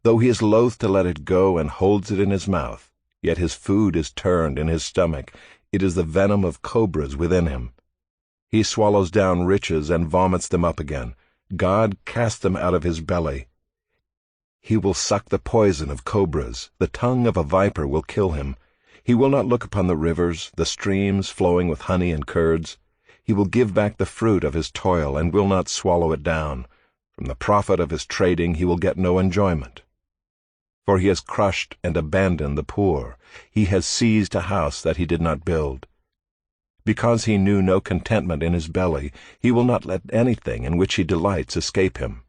though he is loath to let it go and holds it in his mouth, yet his food is turned in his stomach, it is the venom of cobras within him. He swallows down riches and vomits them up again. God cast them out of his belly. He will suck the poison of cobras. The tongue of a viper will kill him. He will not look upon the rivers, the streams flowing with honey and curds. He will give back the fruit of his toil and will not swallow it down. From the profit of his trading he will get no enjoyment. For he has crushed and abandoned the poor. He has seized a house that he did not build. Because he knew no contentment in his belly, he will not let anything in which he delights escape him.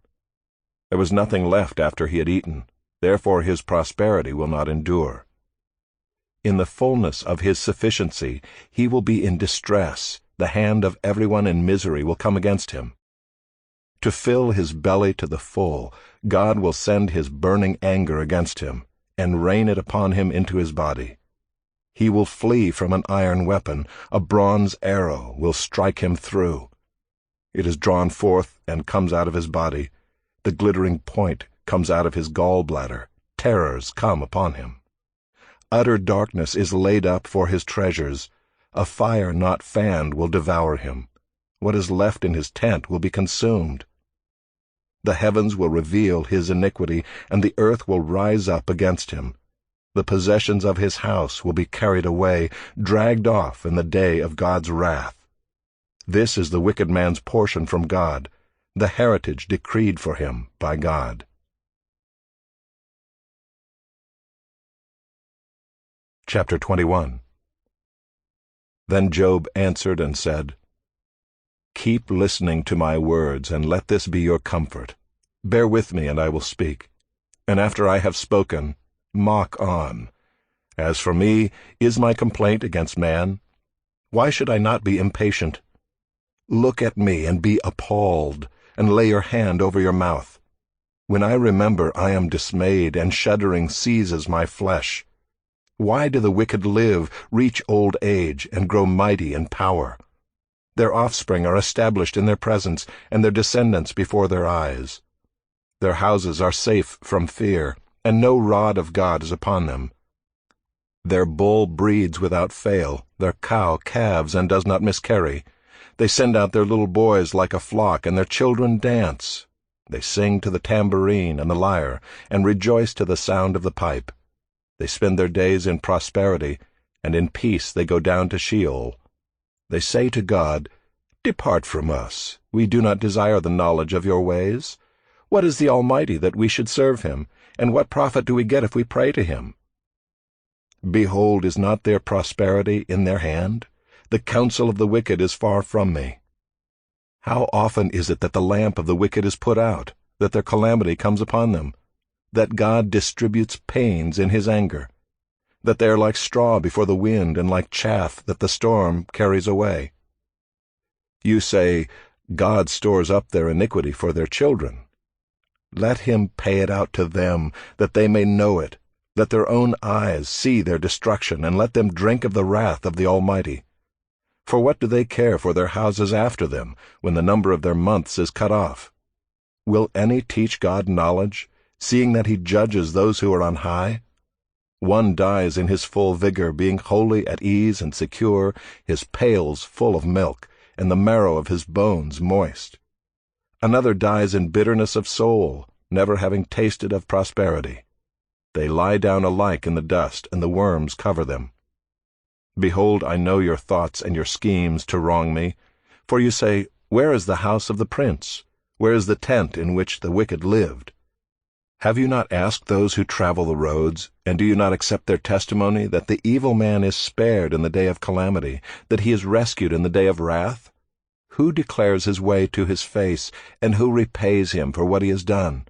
There was nothing left after he had eaten, therefore his prosperity will not endure. In the fullness of his sufficiency he will be in distress, the hand of everyone in misery will come against him. To fill his belly to the full, God will send his burning anger against him, and rain it upon him into his body. He will flee from an iron weapon, a bronze arrow will strike him through. It is drawn forth and comes out of his body. The glittering point comes out of his gallbladder. Terrors come upon him. Utter darkness is laid up for his treasures. A fire not fanned will devour him. What is left in his tent will be consumed. The heavens will reveal his iniquity, and the earth will rise up against him. The possessions of his house will be carried away, dragged off in the day of God's wrath. This is the wicked man's portion from God, the heritage decreed for him by God. Chapter 21. Then Job answered and said, Keep listening to my words, and let this be your comfort. Bear with me, and I will speak. And after I have spoken, mock on. As for me, is my complaint against man? Why should I not be impatient? Look at me and be appalled, and lay your hand over your mouth. When I remember, I am dismayed, and shuddering seizes my flesh. Why do the wicked live, reach old age, and grow mighty in power? Their offspring are established in their presence, and their descendants before their eyes. Their houses are safe from fear, and no rod of God is upon them. Their bull breeds without fail, their cow calves and does not miscarry. They send out their little boys like a flock, and their children dance. They sing to the tambourine and the lyre, and rejoice to the sound of the pipe. They spend their days in prosperity, and in peace they go down to Sheol. They say to God, Depart from us, we do not desire the knowledge of your ways. What is the Almighty that we should serve him, and what profit do we get if we pray to him? Behold, is not their prosperity in their hand? The counsel of the wicked is far from me. How often is it that the lamp of the wicked is put out, that their calamity comes upon them, that God distributes pains in his anger, that they are like straw before the wind and like chaff that the storm carries away? You say, God stores up their iniquity for their children. Let him pay it out to them, that they may know it. Let their own eyes see their destruction, and let them drink of the wrath of the Almighty. For what do they care for their houses after them, when the number of their months is cut off? Will any teach God knowledge, seeing that he judges those who are on high? One dies in his full vigor, being wholly at ease and secure, his pails full of milk, and the marrow of his bones moist. Another dies in bitterness of soul, never having tasted of prosperity. They lie down alike in the dust, and the worms cover them. Behold, I know your thoughts and your schemes to wrong me. For you say, Where is the house of the prince? Where is the tent in which the wicked lived? Have you not asked those who travel the roads, and do you not accept their testimony, that the evil man is spared in the day of calamity, that he is rescued in the day of wrath? Who declares his way to his face, and who repays him for what he has done?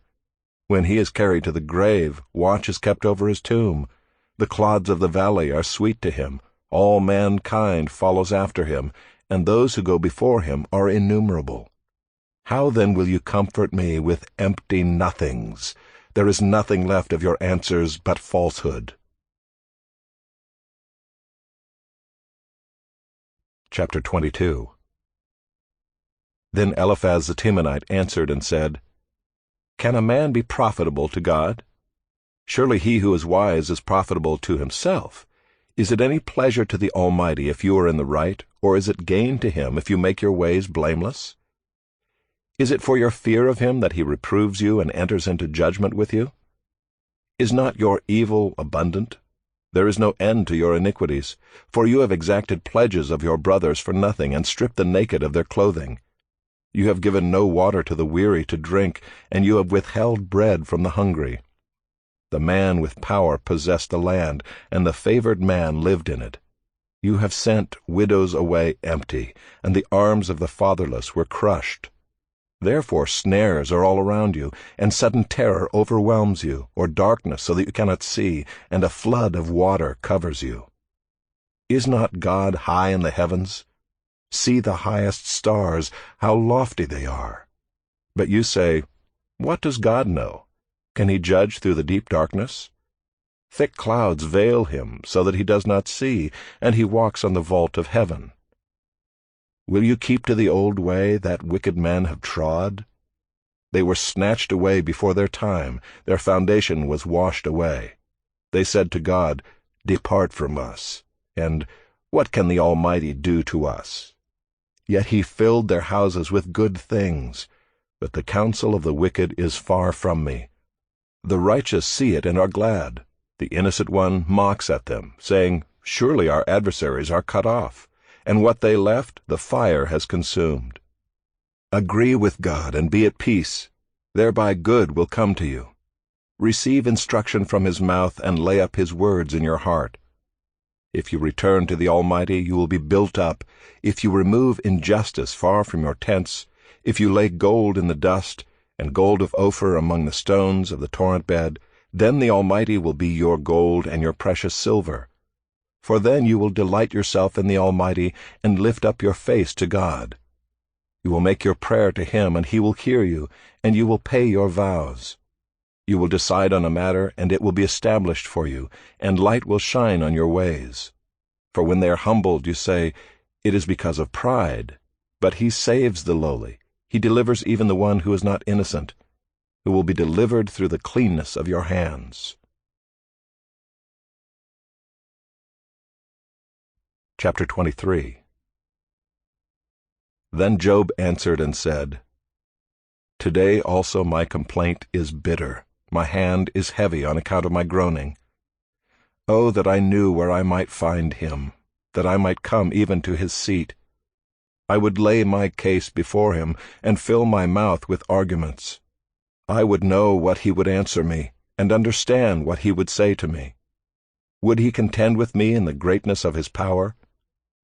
When he is carried to the grave, watch is kept over his tomb. The clods of the valley are sweet to him. All mankind follows after him, and those who go before him are innumerable. How then will you comfort me with empty nothings? There is nothing left of your answers but falsehood. Chapter 22. Then Eliphaz the Temanite answered and said, Can a man be profitable to God? Surely he who is wise is profitable to himself. Is it any pleasure to the Almighty if you are in the right, or is it gain to him if you make your ways blameless? Is it for your fear of him that he reproves you and enters into judgment with you? Is not your evil abundant? There is no end to your iniquities, for you have exacted pledges of your brothers for nothing, and stripped the naked of their clothing. You have given no water to the weary to drink, and you have withheld bread from the hungry. The man with power possessed the land, and the favored man lived in it. You have sent widows away empty, and the arms of the fatherless were crushed. Therefore snares are all around you, and sudden terror overwhelms you, or darkness so that you cannot see, and a flood of water covers you. Is not God high in the heavens? See the highest stars, how lofty they are. But you say, What does God know? Can he judge through the deep darkness? Thick clouds veil him, so that he does not see, and he walks on the vault of heaven. Will you keep to the old way that wicked men have trod? They were snatched away before their time, their foundation was washed away. They said to God, Depart from us, and What can the Almighty do to us? Yet he filled their houses with good things, but the counsel of the wicked is far from me. The righteous see it and are glad. The innocent one mocks at them, saying, Surely our adversaries are cut off, and what they left the fire has consumed. Agree with God and be at peace. Thereby good will come to you. Receive instruction from his mouth and lay up his words in your heart. If you return to the Almighty, you will be built up. If you remove injustice far from your tents, if you lay gold in the dust, and gold of Ophir among the stones of the torrent bed, then the Almighty will be your gold and your precious silver. For then you will delight yourself in the Almighty, and lift up your face to God. You will make your prayer to him, and he will hear you, and you will pay your vows. You will decide on a matter, and it will be established for you, and light will shine on your ways. For when they are humbled, you say, It is because of pride. But he saves the lowly. He delivers even the one who is not innocent, who will be delivered through the cleanness of your hands. Chapter 23. Then Job answered and said, Today also my complaint is bitter. My hand is heavy on account of my groaning. Oh, that I knew where I might find him, that I might come even to his seat. I would lay my case before him, and fill my mouth with arguments. I would know what he would answer me, and understand what he would say to me. Would he contend with me in the greatness of his power?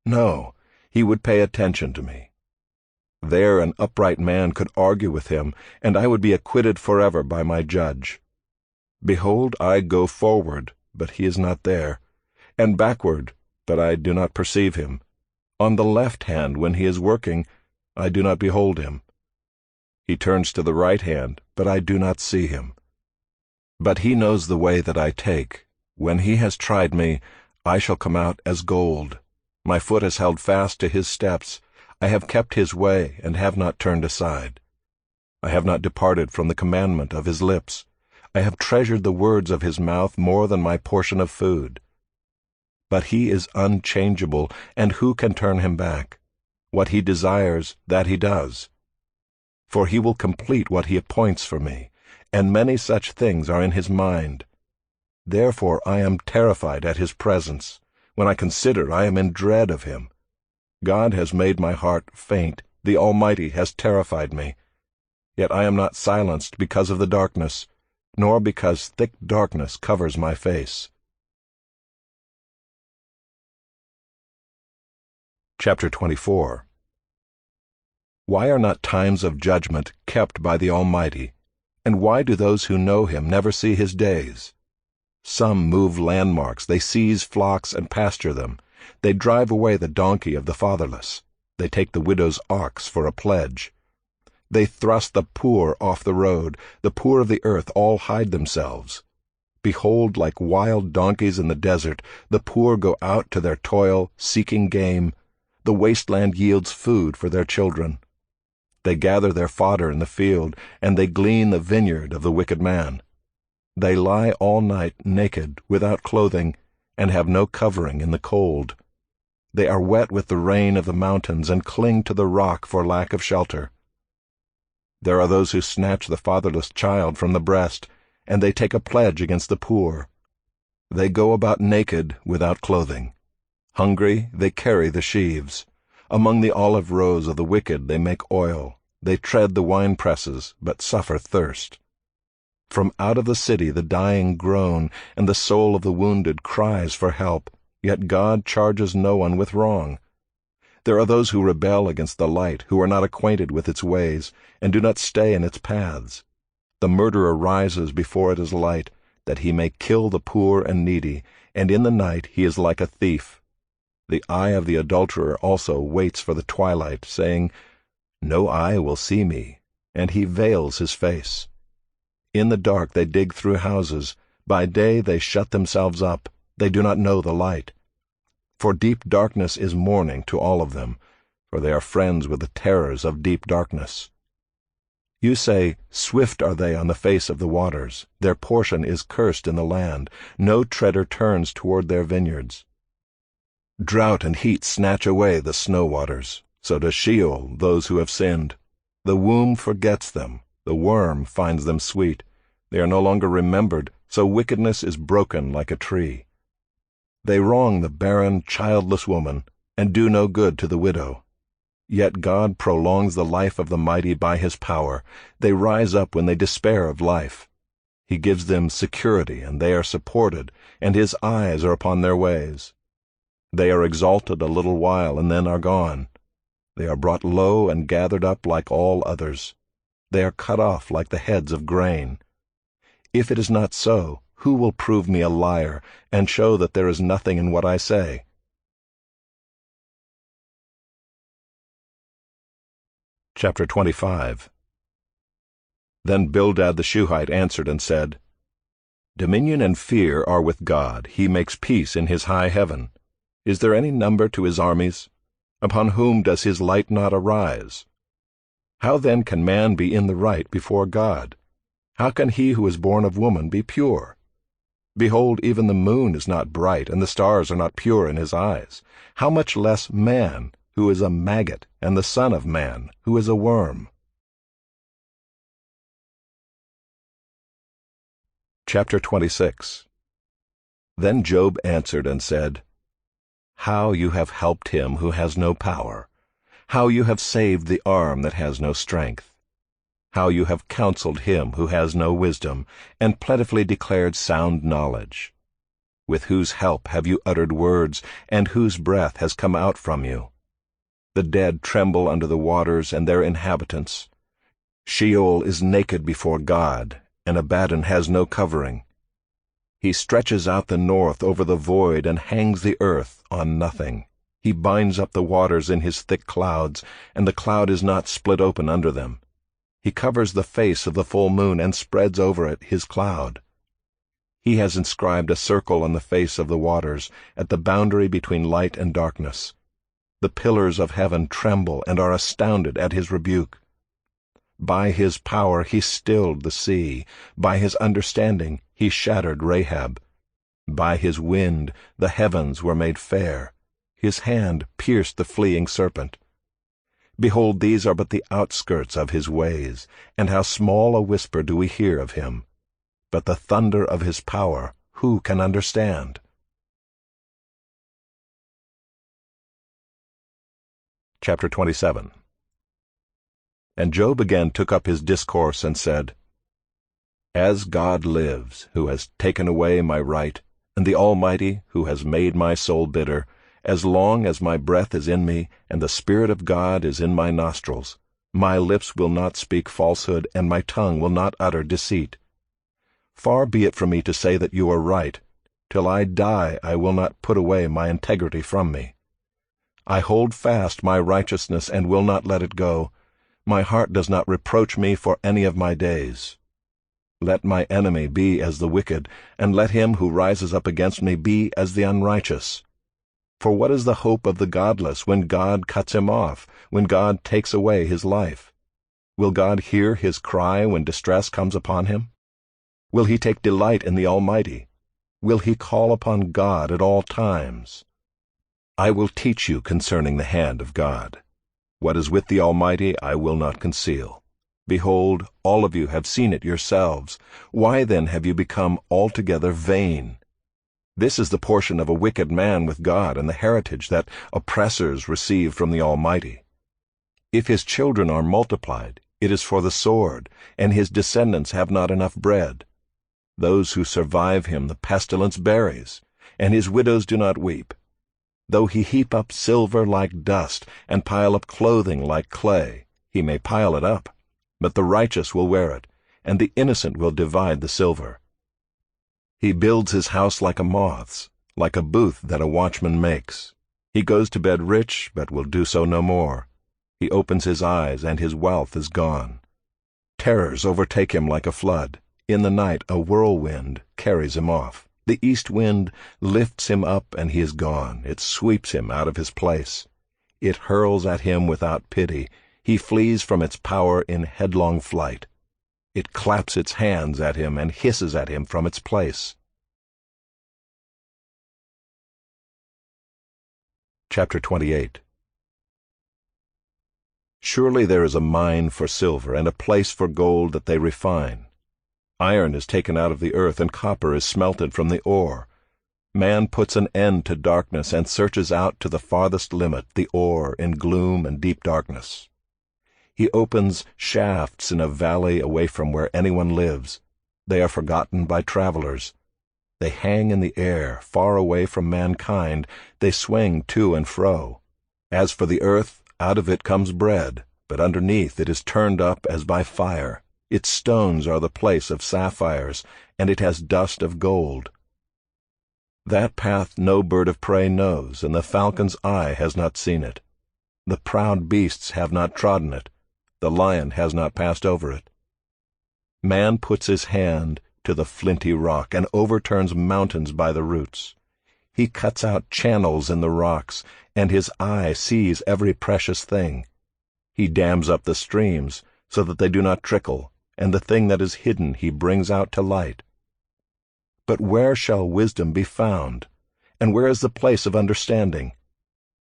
No, he would pay attention to me. There an upright man could argue with him, and I would be acquitted forever by my judge. Behold, I go forward, but he is not there, and backward, but I do not perceive him. On the left hand when he is working, I do not behold him. He turns to the right hand, but I do not see him. But he knows the way that I take. When he has tried me, I shall come out as gold. My foot has held fast to his steps. I have kept his way and have not turned aside. I have not departed from the commandment of his lips. I have treasured the words of his mouth more than my portion of food. But he is unchangeable, and who can turn him back? What he desires, that he does. For he will complete what he appoints for me, and many such things are in his mind. Therefore I am terrified at his presence. When I consider, I am in dread of him. God has made my heart faint. The Almighty has terrified me. Yet I am not silenced because of the darkness, nor because thick darkness covers my face. Chapter 24. Why are not times of judgment kept by the Almighty, and why do those who know him never see his days? Some move landmarks, they seize flocks and pasture them. They drive away the donkey of the fatherless. They take the widow's ox for a pledge. They thrust the poor off the road. The poor of the earth all hide themselves. Behold, like wild donkeys in the desert, the poor go out to their toil, seeking game. The wasteland yields food for their children. They gather their fodder in the field, and they glean the vineyard of the wicked man. They lie all night naked, without clothing, and have no covering in the cold. They are wet with the rain of the mountains, and cling to the rock for lack of shelter. There are those who snatch the fatherless child from the breast, and they take a pledge against the poor. They go about naked, without clothing. Hungry, they carry the sheaves. Among the olive rows of the wicked they make oil. They tread the winepresses, but suffer thirst. From out of the city the dying groan, and the soul of the wounded cries for help, yet God charges no one with wrong. There are those who rebel against the light, who are not acquainted with its ways, and do not stay in its paths. The murderer rises before it is light, that he may kill the poor and needy, and in the night he is like a thief. The eye of the adulterer also waits for the twilight, saying, No eye will see me, and he veils his face. In the dark they dig through houses. By day they shut themselves up. They do not know the light. For deep darkness is morning to all of them, for they are friends with the terrors of deep darkness. You say, Swift are they on the face of the waters. Their portion is cursed in the land. No treader turns toward their vineyards. Drought and heat snatch away the snow waters. So does Sheol those who have sinned. The womb forgets them. The worm finds them sweet. They are no longer remembered, so wickedness is broken like a tree. They wrong the barren, childless woman, and do no good to the widow. Yet God prolongs the life of the mighty by his power. They rise up when they despair of life. He gives them security, and they are supported, and his eyes are upon their ways. They are exalted a little while, and then are gone. They are brought low and gathered up like all others. They are cut off like the heads of grain. If it is not so, who will prove me a liar, and show that there is nothing in what I say? Chapter 25. Then Bildad the Shuhite answered and said, Dominion and fear are with God. He makes peace in his high heaven. Is there any number to his armies? Upon whom does his light not arise? How then can man be in the right before God? How can he who is born of woman be pure? Behold, even the moon is not bright, and the stars are not pure in his eyes. How much less man, who is a maggot, and the son of man, who is a worm? Chapter 26. Then Job answered and said, How you have helped him who has no power! How you have saved the arm that has no strength! How you have counseled him who has no wisdom, and plentifully declared sound knowledge! With whose help have you uttered words, and whose breath has come out from you? The dead tremble under the waters and their inhabitants. Sheol is naked before God, and Abaddon has no covering. He stretches out the north over the void and hangs the earth on nothing. He binds up the waters in his thick clouds, and the cloud is not split open under them. He covers the face of the full moon and spreads over it his cloud. He has inscribed a circle on the face of the waters, at the boundary between light and darkness. The pillars of heaven tremble and are astounded at his rebuke. By his power he stilled the sea. By his understanding he shattered Rahab. By his wind the heavens were made fair. His hand pierced the fleeing serpent. Behold, these are but the outskirts of his ways, and how small a whisper do we hear of him. But the thunder of his power, who can understand? Chapter 27. And Job again took up his discourse and said, As God lives, who has taken away my right, and the Almighty, who has made my soul bitter, as long as my breath is in me, and the Spirit of God is in my nostrils, my lips will not speak falsehood, and my tongue will not utter deceit. Far be it from me to say that you are right. Till I die I will not put away my integrity from me. I hold fast my righteousness and will not let it go. My heart does not reproach me for any of my days. Let my enemy be as the wicked, and let him who rises up against me be as the unrighteous. For what is the hope of the godless when God cuts him off, when God takes away his life? Will God hear his cry when distress comes upon him? Will he take delight in the Almighty? Will he call upon God at all times? I will teach you concerning the hand of God. What is with the Almighty I will not conceal. Behold, all of you have seen it yourselves. Why then have you become altogether vain? This is the portion of a wicked man with God, and the heritage that oppressors receive from the Almighty. If his children are multiplied, it is for the sword, and his descendants have not enough bread. Those who survive him the pestilence buries, and his widows do not weep. Though he heap up silver like dust, and pile up clothing like clay, he may pile it up, but the righteous will wear it, and the innocent will divide the silver. He builds his house like a moth's, like a booth that a watchman makes. He goes to bed rich, but will do so no more. He opens his eyes, and his wealth is gone. Terrors overtake him like a flood. In the night a whirlwind carries him off. The east wind lifts him up, and he is gone. It sweeps him out of his place. It hurls at him without pity. He flees from its power in headlong flight. It claps its hands at him and hisses at him from its place. Chapter 28. Surely there is a mine for silver and a place for gold that they refine. Iron is taken out of the earth, and copper is smelted from the ore. Man puts an end to darkness and searches out to the farthest limit the ore in gloom and deep darkness. He opens shafts in a valley away from where anyone lives. They are forgotten by travelers. They hang in the air, far away from mankind. They swing to and fro. As for the earth, out of it comes bread, but underneath it is turned up as by fire. Its stones are the place of sapphires, and it has dust of gold. That path no bird of prey knows, and the falcon's eye has not seen it. The proud beasts have not trodden it. The lion has not passed over it. Man puts his hand to the flinty rock and overturns mountains by the roots. He cuts out channels in the rocks, and his eye sees every precious thing. He dams up the streams so that they do not trickle, and the thing that is hidden he brings out to light. But where shall wisdom be found? And where is the place of understanding?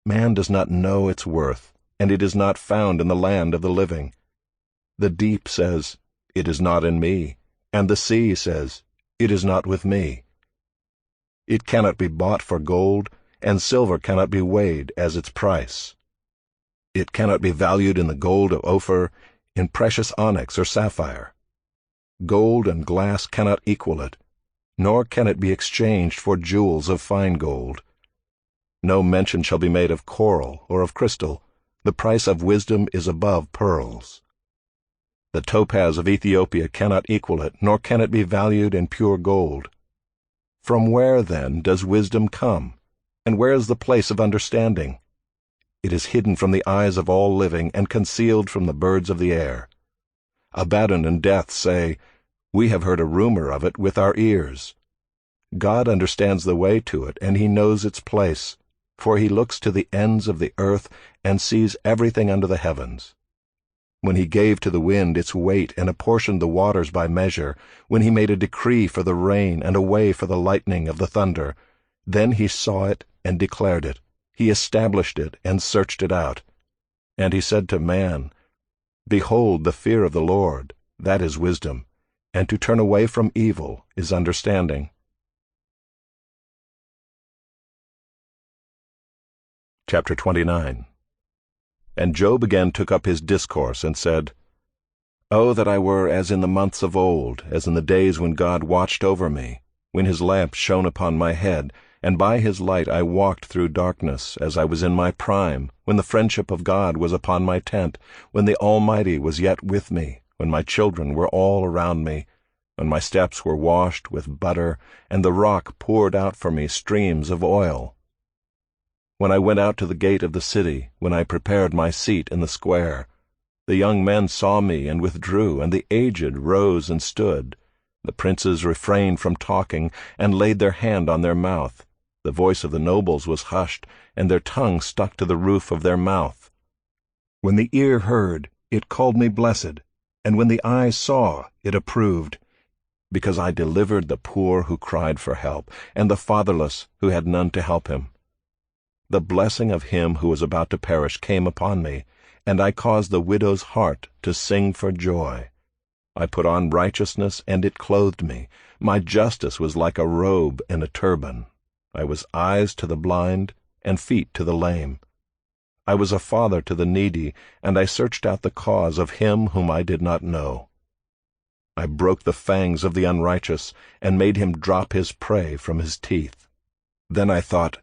Man does not know its worth, and it is not found in the land of the living. The deep says, "It is not in me," and the sea says, "It is not with me." It cannot be bought for gold, and silver cannot be weighed as its price. It cannot be valued in the gold of Ophir, in precious onyx or sapphire. Gold and glass cannot equal it, nor can it be exchanged for jewels of fine gold. No mention shall be made of coral or of crystal. The price of wisdom is above pearls. The topaz of Ethiopia cannot equal it, nor can it be valued in pure gold. From where, then, does wisdom come? And where is the place of understanding? It is hidden from the eyes of all living and concealed from the birds of the air. Abaddon and Death say, "We have heard a rumor of it with our ears." God understands the way to it, and he knows its place, for he looks to the ends of the earth and sees everything under the heavens. When he gave to the wind its weight and apportioned the waters by measure, when he made a decree for the rain and a way for the lightning of the thunder, then he saw it and declared it. He established it and searched it out. And he said to man, "Behold, the fear of the Lord, that is wisdom, and to turn away from evil is understanding." Chapter 29. And Job again took up his discourse and said, "Oh, that I were as in the months of old, as in the days when God watched over me, when his lamp shone upon my head, and by his light I walked through darkness, as I was in my prime, when the friendship of God was upon my tent, when the Almighty was yet with me, when my children were all around me, when my steps were washed with butter, and the rock poured out for me streams of oil. When I went out to the gate of the city, when I prepared my seat in the square, the young men saw me and withdrew, and the aged rose and stood. The princes refrained from talking, and laid their hand on their mouth. The voice of the nobles was hushed, and their tongue stuck to the roof of their mouth. When the ear heard, it called me blessed, and when the eye saw, it approved, because I delivered the poor who cried for help, and the fatherless who had none to help him. The blessing of him who was about to perish came upon me, and I caused the widow's heart to sing for joy. I put on righteousness, and it clothed me. My justice was like a robe and a turban. I was eyes to the blind, and feet to the lame. I was a father to the needy, and I searched out the cause of him whom I did not know. I broke the fangs of the unrighteous, and made him drop his prey from his teeth. Then I thought,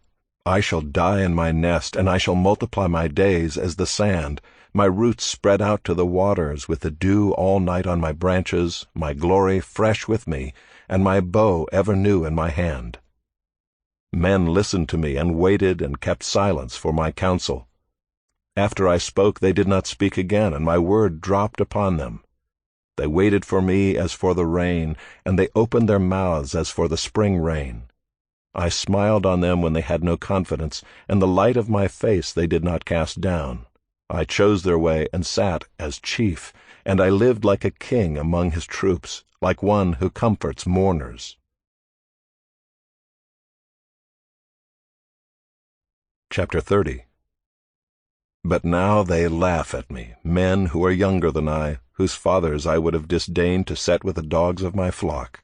I shall die in my nest, and I shall multiply my days as the sand, my roots spread out to the waters, with the dew all night on my branches, my glory fresh with me, and my bow ever new in my hand. Men listened to me and waited and kept silence for my counsel. After I spoke, they did not speak again, and my word dropped upon them. They waited for me as for the rain, and they opened their mouths as for the spring rain. I smiled on them when they had no confidence, and the light of my face they did not cast down. I chose their way and sat as chief, and I lived like a king among his troops, like one who comforts mourners. Chapter 30. But now they laugh at me, men who are younger than I, whose fathers I would have disdained to set with the dogs of my flock.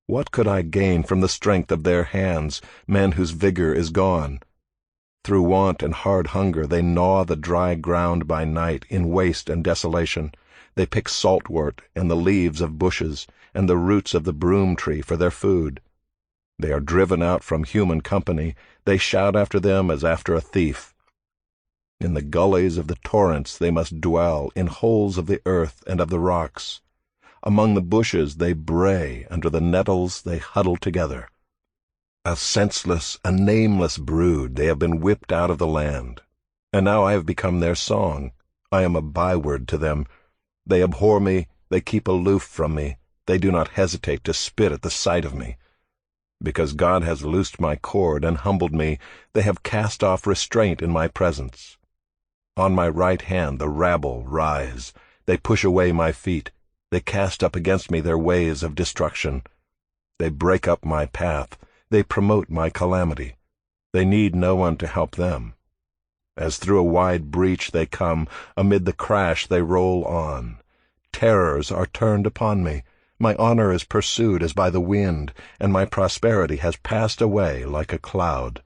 What could I gain from the strength of their hands, men whose vigor is gone? Through want and hard hunger they gnaw the dry ground by night in waste and desolation. They pick saltwort and the leaves of bushes, and the roots of the broom tree for their food. They are driven out from human company. They shout after them as after a thief. In the gullies of the torrents they must dwell, in holes of the earth and of the rocks. Among the bushes they bray, under the nettles they huddle together. A senseless, a nameless brood, they have been whipped out of the land. And now I have become their song. I am a byword to them. They abhor me, they keep aloof from me. They do not hesitate to spit at the sight of me. Because God has loosed my cord and humbled me, they have cast off restraint in my presence. On my right hand the rabble rise. They push away my feet. They cast up against me their ways of destruction. They break up my path. They promote my calamity. They need no one to help them. As through a wide breach they come, amid the crash they roll on. Terrors are turned upon me. My honor is pursued as by the wind, and my prosperity has passed away like a cloud.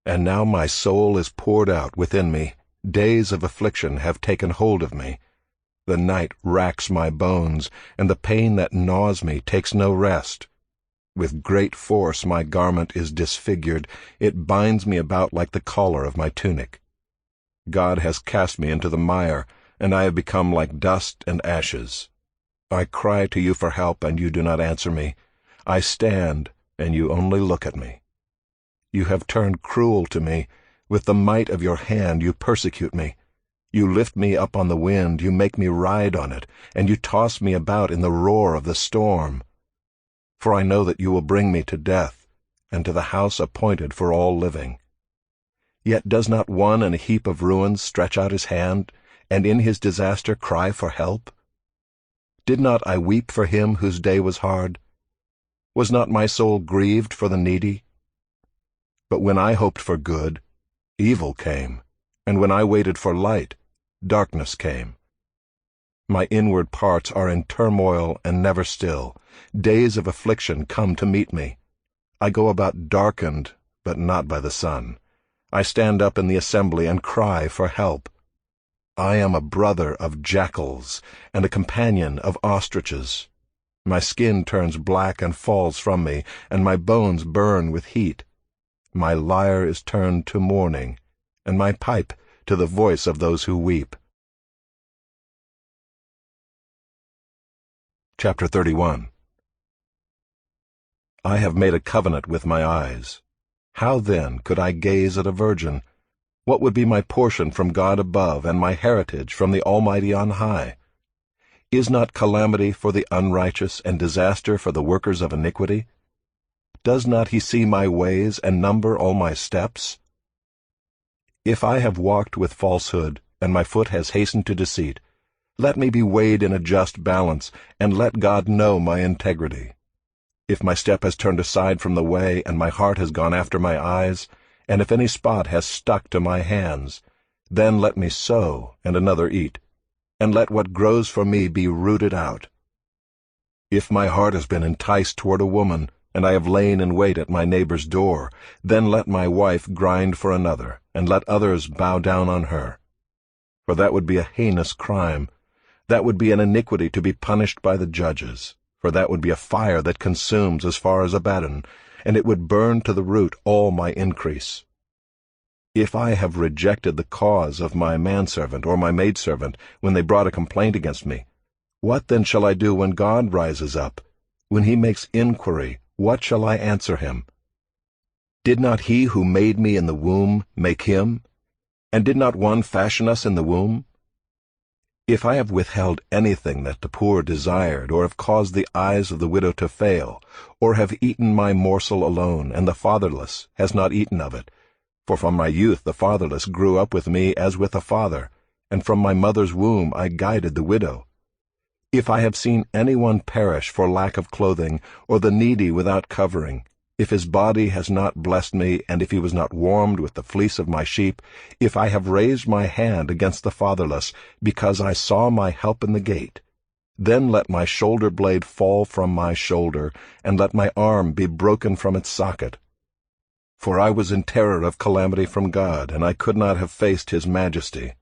And now my soul is poured out within me. Days of affliction have taken hold of me. The night racks my bones, and the pain that gnaws me takes no rest. With great force my garment is disfigured. It binds me about like the collar of my tunic. God has cast me into the mire, and I have become like dust and ashes. I cry to you for help, and you do not answer me. I stand, and you only look at me. You have turned cruel to me. With the might of your hand you persecute me. You lift me up on the wind, you make me ride on it, and you toss me about in the roar of the storm. For I know that you will bring me to death, and to the house appointed for all living. Yet does not one in a heap of ruins stretch out his hand, and in his disaster cry for help? Did not I weep for him whose day was hard? Was not my soul grieved for the needy? But when I hoped for good, evil came, and when I waited for light, darkness came. My inward parts are in turmoil and never still. Days of affliction come to meet me. I go about darkened, but not by the sun. I stand up in the assembly and cry for help. I am a brother of jackals and a companion of ostriches. My skin turns black and falls from me, and my bones burn with heat. My lyre is turned to mourning, and my pipe to the voice of those who weep. Chapter 31. I have made a covenant with my eyes. How then could I gaze at a virgin? What would be my portion from God above, and my heritage from the Almighty on high? Is not calamity for the unrighteous, and disaster for the workers of iniquity? Does not he see my ways, and number all my steps? If I have walked with falsehood, and my foot has hastened to deceit, let me be weighed in a just balance, and let God know my integrity. If my step has turned aside from the way, and my heart has gone after my eyes, and if any spot has stuck to my hands, then let me sow, and another eat, and let what grows for me be rooted out. If my heart has been enticed toward a woman, and I have lain in wait at my neighbor's door, then let my wife grind for another, and let others bow down on her. For that would be a heinous crime. That would be an iniquity to be punished by the judges. For that would be a fire that consumes as far as Abaddon, and it would burn to the root all my increase. If I have rejected the cause of my manservant or my maidservant when they brought a complaint against me, what then shall I do when God rises up? When he makes inquiry, what shall I answer him? Did not he who made me in the womb make him? And did not one fashion us in the womb? If I have withheld anything that the poor desired, or have caused the eyes of the widow to fail, or have eaten my morsel alone, and the fatherless has not eaten of it, for from my youth the fatherless grew up with me as with a father, and from my mother's womb I guided the widow. If I have seen anyone perish for lack of clothing, or the needy without covering, if his body has not blessed me, and if he was not warmed with the fleece of my sheep, if I have raised my hand against the fatherless, because I saw my help in the gate, then let my shoulder blade fall from my shoulder, and let my arm be broken from its socket. For I was in terror of calamity from God, and I could not have faced his majesty.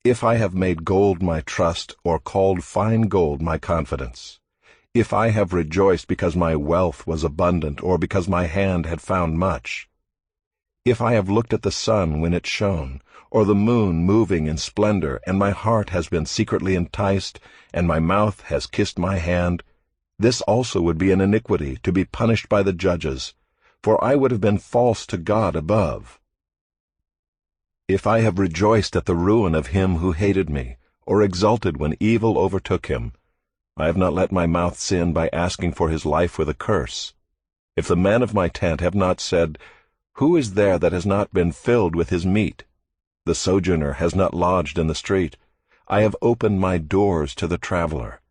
If I have made gold my trust, or called fine gold my confidence, if I have rejoiced because my wealth was abundant, or because my hand had found much, if I have looked at the sun when it shone, or the moon moving in splendor, and my heart has been secretly enticed, and my mouth has kissed my hand, this also would be an iniquity to be punished by the judges, for I would have been false to God above. If I have rejoiced at the ruin of him who hated me, or exulted when evil overtook him, I have not let my mouth sin by asking for his life with a curse. If the men of my tent have not said, Who is there that has not been filled with his meat? The sojourner has not lodged in the street. I have opened my doors to the traveler.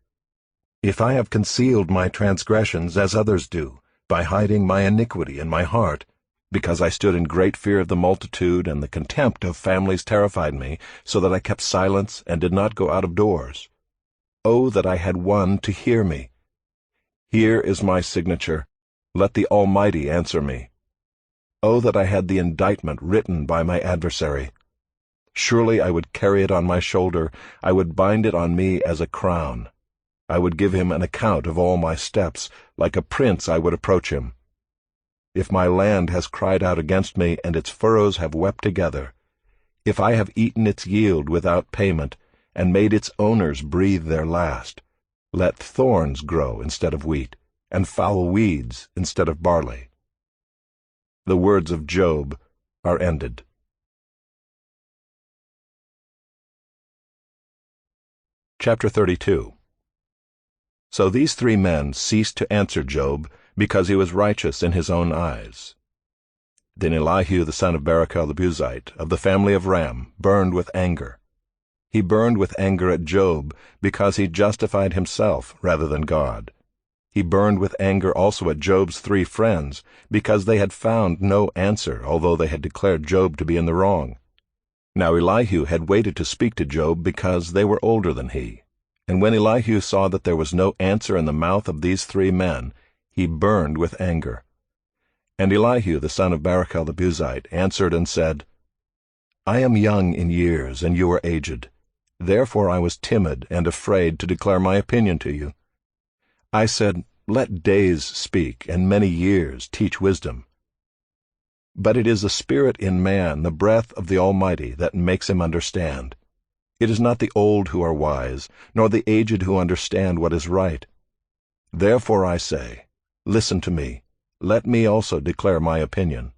If I have concealed my transgressions as others do, by hiding my iniquity in my heart, because I stood in great fear of the multitude, and the contempt of families terrified me, so that I kept silence and did not go out of doors. Oh, that I had one to hear me! Here is my signature. Let the Almighty answer me. Oh, that I had the indictment written by my adversary! Surely I would carry it on my shoulder, I would bind it on me as a crown. I would give him an account of all my steps, like a prince I would approach him. If my land has cried out against me, and its furrows have wept together, if I have eaten its yield without payment, and made its owners breathe their last, let thorns grow instead of wheat, and foul weeds instead of barley. The words of Job are ended. Chapter 32. So these 3 men ceased to answer Job, because he was righteous in his own eyes. Then Elihu the son of Barachel the Buzite, of the family of Ram, burned with anger. He burned with anger at Job, because he justified himself rather than God. He burned with anger also at Job's 3 friends, because they had found no answer, although they had declared Job to be in the wrong. Now Elihu had waited to speak to Job because they were older than he. And when Elihu saw that there was no answer in the mouth of these 3 men, he burned with anger. And Elihu the son of Barachel the Buzite answered and said, I am young in years, and you are aged. Therefore I was timid and afraid to declare my opinion to you. I said, Let days speak, and many years teach wisdom. But it is the spirit in man, the breath of the Almighty, that makes him understand. It is not the old who are wise, nor the aged who understand what is right. Therefore I say, Listen to me, let me also declare my opinion.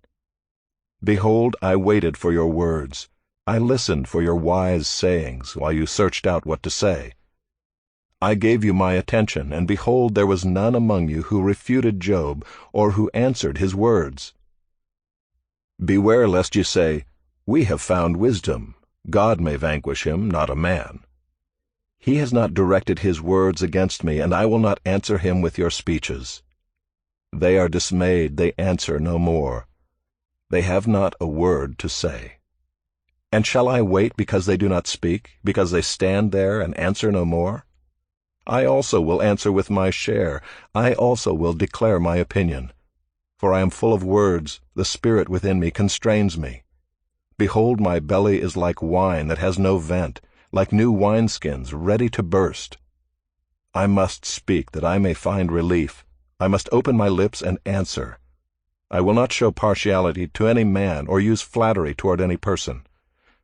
Behold, I waited for your words. I listened for your wise sayings while you searched out what to say. I gave you my attention, and behold, there was none among you who refuted Job or who answered his words. Beware lest you say, We have found wisdom. God may vanquish him, not a man. He has not directed his words against me, and I will not answer him with your speeches. They are dismayed, they answer no more. They have not a word to say. And shall I wait because they do not speak, because they stand there and answer no more? I also will answer with my share. I also will declare my opinion. For I am full of words, the spirit within me constrains me. Behold, my belly is like wine that has no vent, like new wineskins ready to burst. I must speak that I may find relief. I must open my lips and answer. I will not show partiality to any man or use flattery toward any person.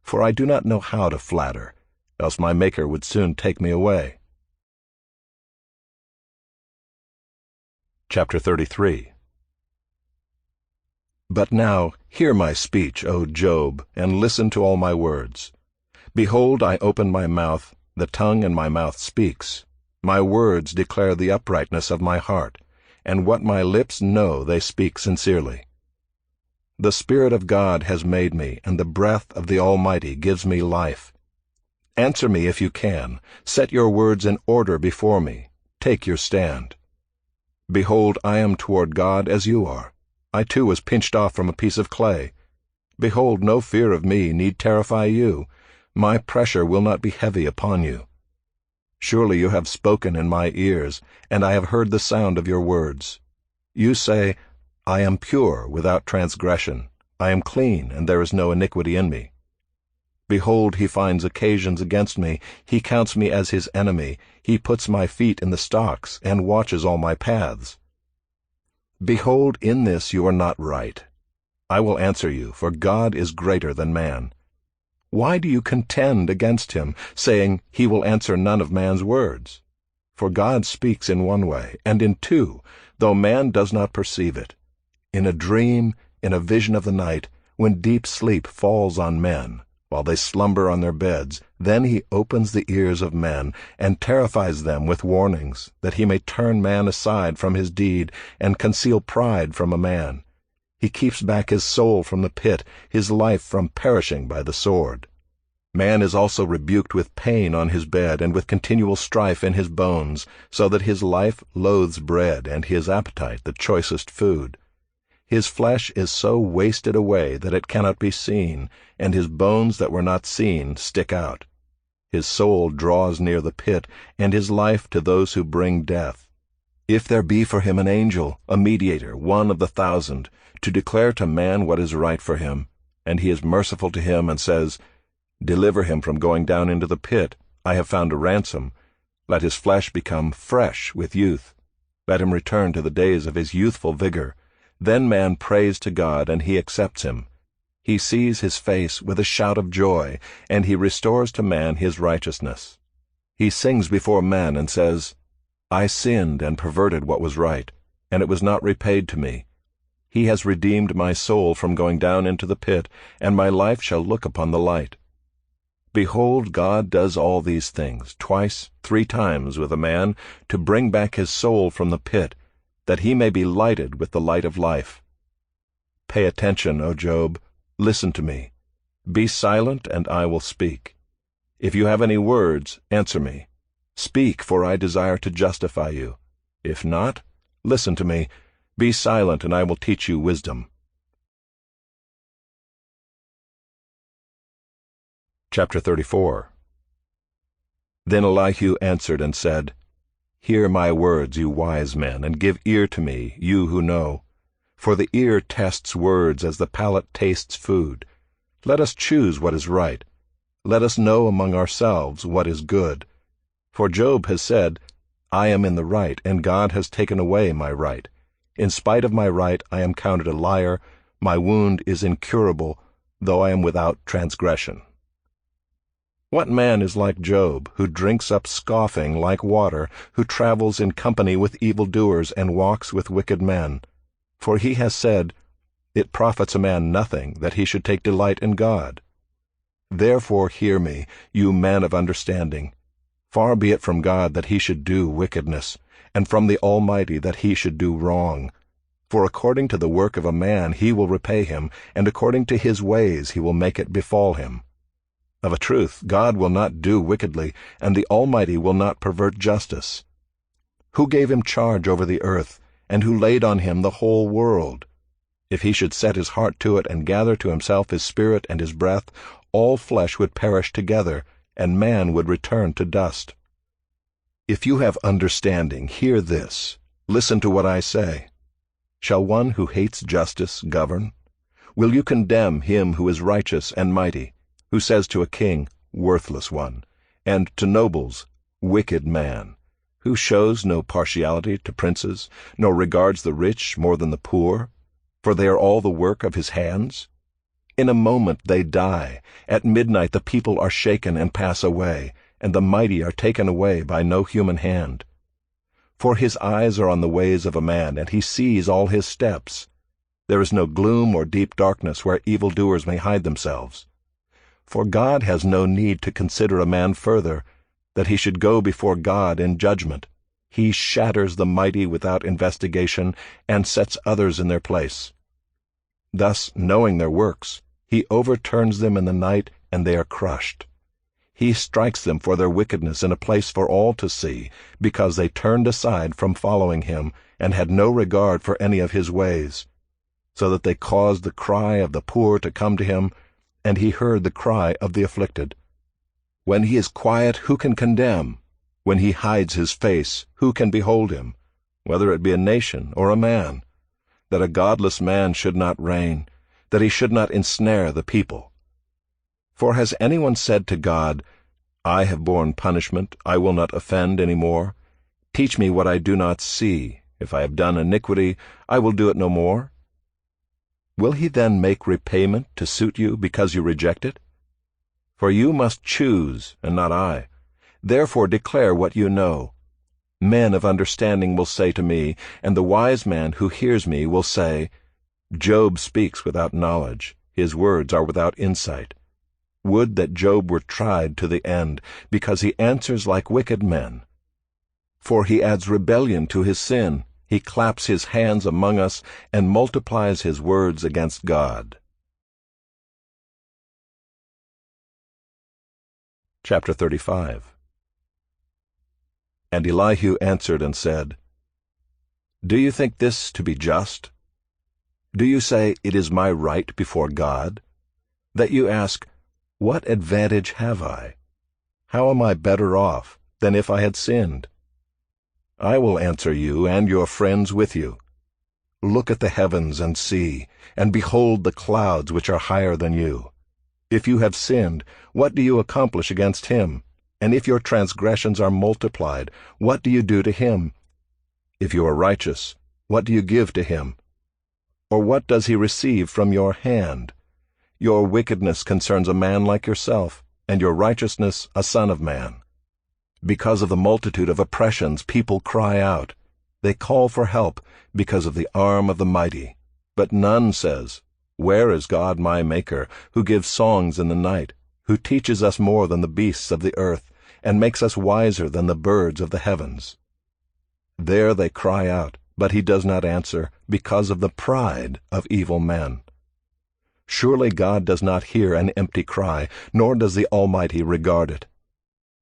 For I do not know how to flatter, else my Maker would soon take me away. Chapter 33. But now hear my speech, O Job, and listen to all my words. Behold, I open my mouth, the tongue in my mouth speaks. My words declare the uprightness of my heart, and what my lips know they speak sincerely. The Spirit of God has made me, and the breath of the Almighty gives me life. Answer me if you can. Set your words in order before me. Take your stand. Behold, I am toward God as you are. I too was pinched off from a piece of clay. Behold, no fear of me need terrify you. My pressure will not be heavy upon you. Surely you have spoken in my ears, and I have heard the sound of your words. You say, I am pure without transgression. I am clean, and there is no iniquity in me. Behold, he finds occasions against me. He counts me as his enemy. He puts my feet in the stocks, and watches all my paths. Behold, in this you are not right. I will answer you, for God is greater than man. Why do you contend against him, saying, He will answer none of man's words? For God speaks in one way, and in two, though man does not perceive it. In a dream, in a vision of the night, when deep sleep falls on men, while they slumber on their beds, then he opens the ears of men, and terrifies them with warnings, that he may turn man aside from his deed, and conceal pride from a man. He keeps back his soul from the pit, his life from perishing by the sword. Man is also rebuked with pain on his bed, and with continual strife in his bones, so that his life loathes bread, and his appetite the choicest food. His flesh is so wasted away that it cannot be seen, and his bones that were not seen stick out. His soul draws near the pit, and his life to those who bring death. If there be for him an angel, a mediator, one of the 1,000, to declare to man what is right for him, and he is merciful to him and says, Deliver him from going down into the pit, I have found a ransom. Let his flesh become fresh with youth. Let him return to the days of his youthful vigor. Then man prays to God, and he accepts him. He sees his face with a shout of joy, and he restores to man his righteousness. He sings before men and says, I sinned and perverted what was right, and it was not repaid to me. He has redeemed my soul from going down into the pit, and my life shall look upon the light. Behold, God does all these things, twice, 3 times with a man, to bring back his soul from the pit, that he may be lighted with the light of life. Pay attention, O Job. Listen to me. Be silent, and I will speak. If you have any words, answer me. Speak, for I desire to justify you. If not, listen to me. Be silent, and I will teach you wisdom. Chapter 34. Then Elihu answered and said, Hear my words, you wise men, and give ear to me, you who know. For the ear tests words as the palate tastes food. Let us choose what is right. Let us know among ourselves what is good. For Job has said, I am in the right, and God has taken away my right. In spite of my right I am counted a liar. My wound is incurable, though I am without transgression. What man is like Job, who drinks up scoffing like water, who travels in company with evildoers and walks with wicked men? For he has said, It profits a man nothing that he should take delight in God. Therefore hear me, you men of understanding. Far be it from God that he should do wickedness, and from the Almighty that he should do wrong. For according to the work of a man he will repay him, and according to his ways he will make it befall him. Of a truth, God will not do wickedly, and the Almighty will not pervert justice. Who gave him charge over the earth, and who laid on him the whole world? If he should set his heart to it and gather to himself his spirit and his breath, all flesh would perish together, and man would return to dust. If you have understanding, hear this. Listen to what I say. Shall one who hates justice govern? Will you condemn him who is righteous and mighty, who says to a king, worthless one, and to nobles, wicked man, who shows no partiality to princes, nor regards the rich more than the poor, for they are all the work of his hands? In a moment they die. At midnight the people are shaken and pass away, and the mighty are taken away by no human hand. For his eyes are on the ways of a man, and he sees all his steps. There is no gloom or deep darkness where evildoers may hide themselves. For God has no need to consider a man further, that he should go before God in judgment. He shatters the mighty without investigation, and sets others in their place. Thus, knowing their works, he overturns them in the night, and they are crushed. He strikes them for their wickedness in a place for all to see, because they turned aside from following him, and had no regard for any of his ways, so that they caused the cry of the poor to come to him, and he heard the cry of the afflicted. When he is quiet, who can condemn? When he hides his face, who can behold him? Whether it be a nation or a man, that a godless man should not reign, that he should not ensnare the people. For has anyone said to God, I have borne punishment, I will not offend any more? Teach me what I do not see. If I have done iniquity, I will do it no more. Will he then make repayment to suit you because you reject it? For you must choose, and not I. Therefore declare what you know. Men of understanding will say to me, and the wise man who hears me will say, Job speaks without knowledge, his words are without insight. Would that Job were tried to the end, because he answers like wicked men. For he adds rebellion to his sin. He claps his hands among us, and multiplies his words against God. Chapter 35. And Elihu answered and said, Do you think this to be just? Do you say, It is my right before God? That you ask, What advantage have I? How am I better off than if I had sinned? I will answer you and your friends with you. Look at the heavens and see, and behold the clouds which are higher than you. If you have sinned, what do you accomplish against him? And if your transgressions are multiplied, what do you do to him? If you are righteous, what do you give to him? Or what does he receive from your hand? Your wickedness concerns a man like yourself, and your righteousness a son of man. Because of the multitude of oppressions people cry out. They call for help because of the arm of the mighty. But none says, Where is God my Maker, who gives songs in the night, who teaches us more than the beasts of the earth, and makes us wiser than the birds of the heavens? There they cry out, but he does not answer, because of the pride of evil men. Surely God does not hear an empty cry, nor does the Almighty regard it.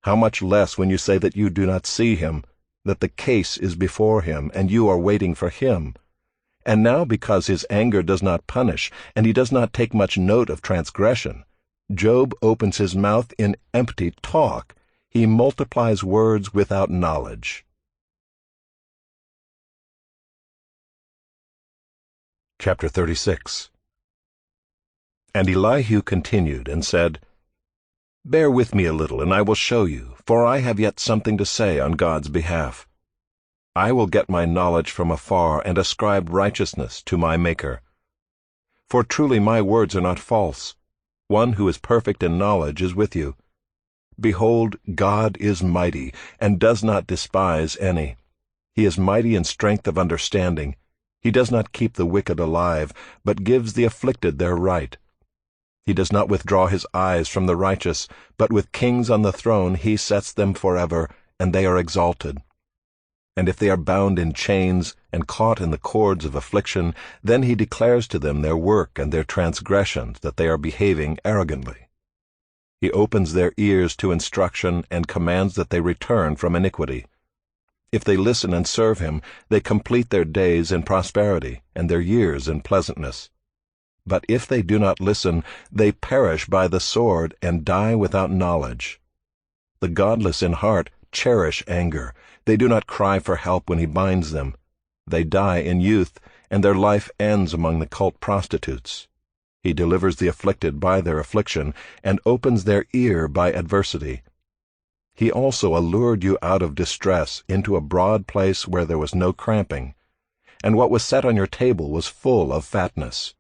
How much less when you say that you do not see him, that the case is before him, and you are waiting for him. And now because his anger does not punish, and he does not take much note of transgression, Job opens his mouth in empty talk. He multiplies words without knowledge. Chapter 36. And Elihu continued and said, Bear with me a little, and I will show you, for I have yet something to say on God's behalf. I will get my knowledge from afar and ascribe righteousness to my Maker. For truly my words are not false. One who is perfect in knowledge is with you. Behold, God is mighty, and does not despise any. He is mighty in strength of understanding. He does not keep the wicked alive, but gives the afflicted their right. He does not withdraw his eyes from the righteous, but with kings on the throne he sets them forever, and they are exalted. And if they are bound in chains and caught in the cords of affliction, then he declares to them their work and their transgressions, that they are behaving arrogantly. He opens their ears to instruction and commands that they return from iniquity. If they listen and serve him, they complete their days in prosperity and their years in pleasantness. But if they do not listen, they perish by the sword and die without knowledge. The godless in heart cherish anger. They do not cry for help when he binds them. They die in youth, and their life ends among the cult prostitutes. He delivers the afflicted by their affliction, and opens their ear by adversity. He also allured you out of distress into a broad place where there was no cramping, and what was set on your table was full of fatness.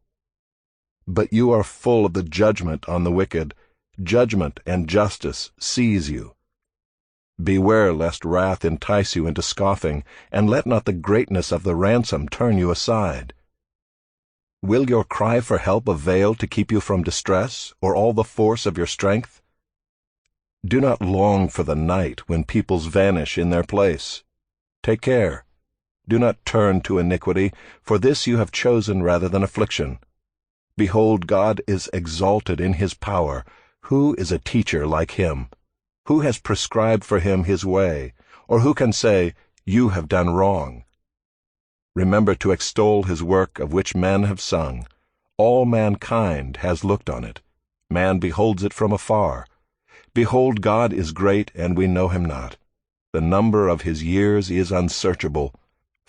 But you are full of the judgment on the wicked. Judgment and justice seize you. Beware lest wrath entice you into scoffing, and let not the greatness of the ransom turn you aside. Will your cry for help avail to keep you from distress, or all the force of your strength? Do not long for the night when peoples vanish in their place. Take care. Do not turn to iniquity, for this you have chosen rather than affliction. Behold, God is exalted in his power. Who is a teacher like him? Who has prescribed for him his way? Or who can say, You have done wrong? Remember to extol his work of which men have sung. All mankind has looked on it. Man beholds it from afar. Behold, God is great, and we know him not. The number of his years is unsearchable.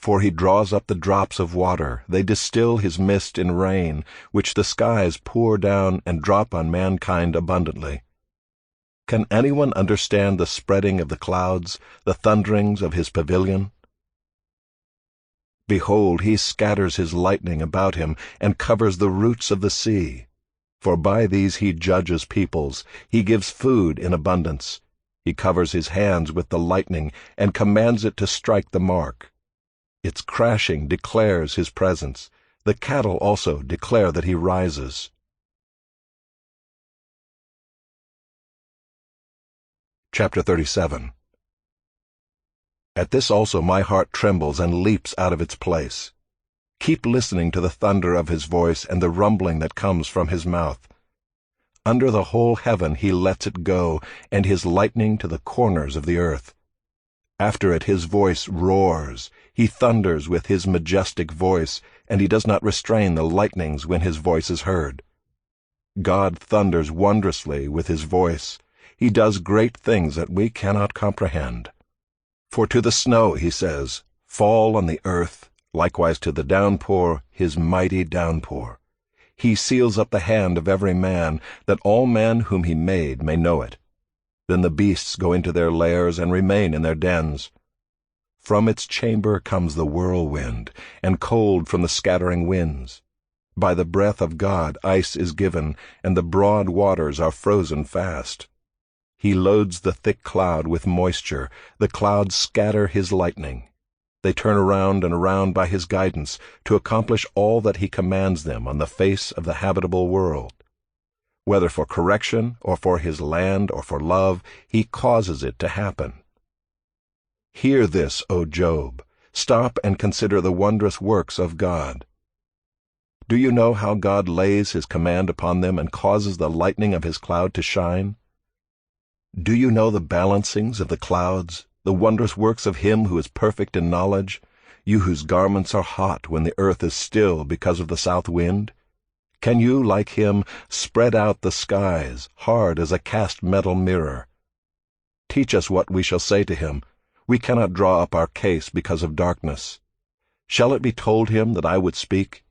For he draws up the drops of water, they distill his mist in rain, which the skies pour down and drop on mankind abundantly. Can anyone understand the spreading of the clouds, the thunderings of his pavilion? Behold, he scatters his lightning about him, and covers the roots of the sea. For by these he judges peoples, he gives food in abundance. He covers his hands with the lightning, and commands it to strike the mark. Its crashing declares his presence. The cattle also declare that he rises. Chapter 37. At this also my heart trembles and leaps out of its place. Keep listening to the thunder of his voice and the rumbling that comes from his mouth. Under the whole heaven he lets it go, and his lightning to the corners of the earth. After it his voice roars. He thunders with his majestic voice, and he does not restrain the lightnings when his voice is heard. God thunders wondrously with his voice. He does great things that we cannot comprehend. For to the snow, he says, Fall on the earth, likewise to the downpour, his mighty downpour. He seals up the hand of every man, that all men whom he made may know it. Then the beasts go into their lairs and remain in their dens. From its chamber comes the whirlwind, and cold from the scattering winds. By the breath of God ice is given, and the broad waters are frozen fast. He loads the thick cloud with moisture, the clouds scatter his lightning. They turn around and around by his guidance to accomplish all that he commands them on the face of the habitable world. Whether for correction or for his land or for love, he causes it to happen. Hear this, O Job. Stop and consider the wondrous works of God. Do you know how God lays his command upon them and causes the lightning of his cloud to shine? Do you know the balancings of the clouds, the wondrous works of him who is perfect in knowledge, you whose garments are hot when the earth is still because of the south wind? Can you, like him, spread out the skies, hard as a cast metal mirror? Teach us what we shall say to him. We cannot draw up our case because of darkness. Shall it be told him that I would speak?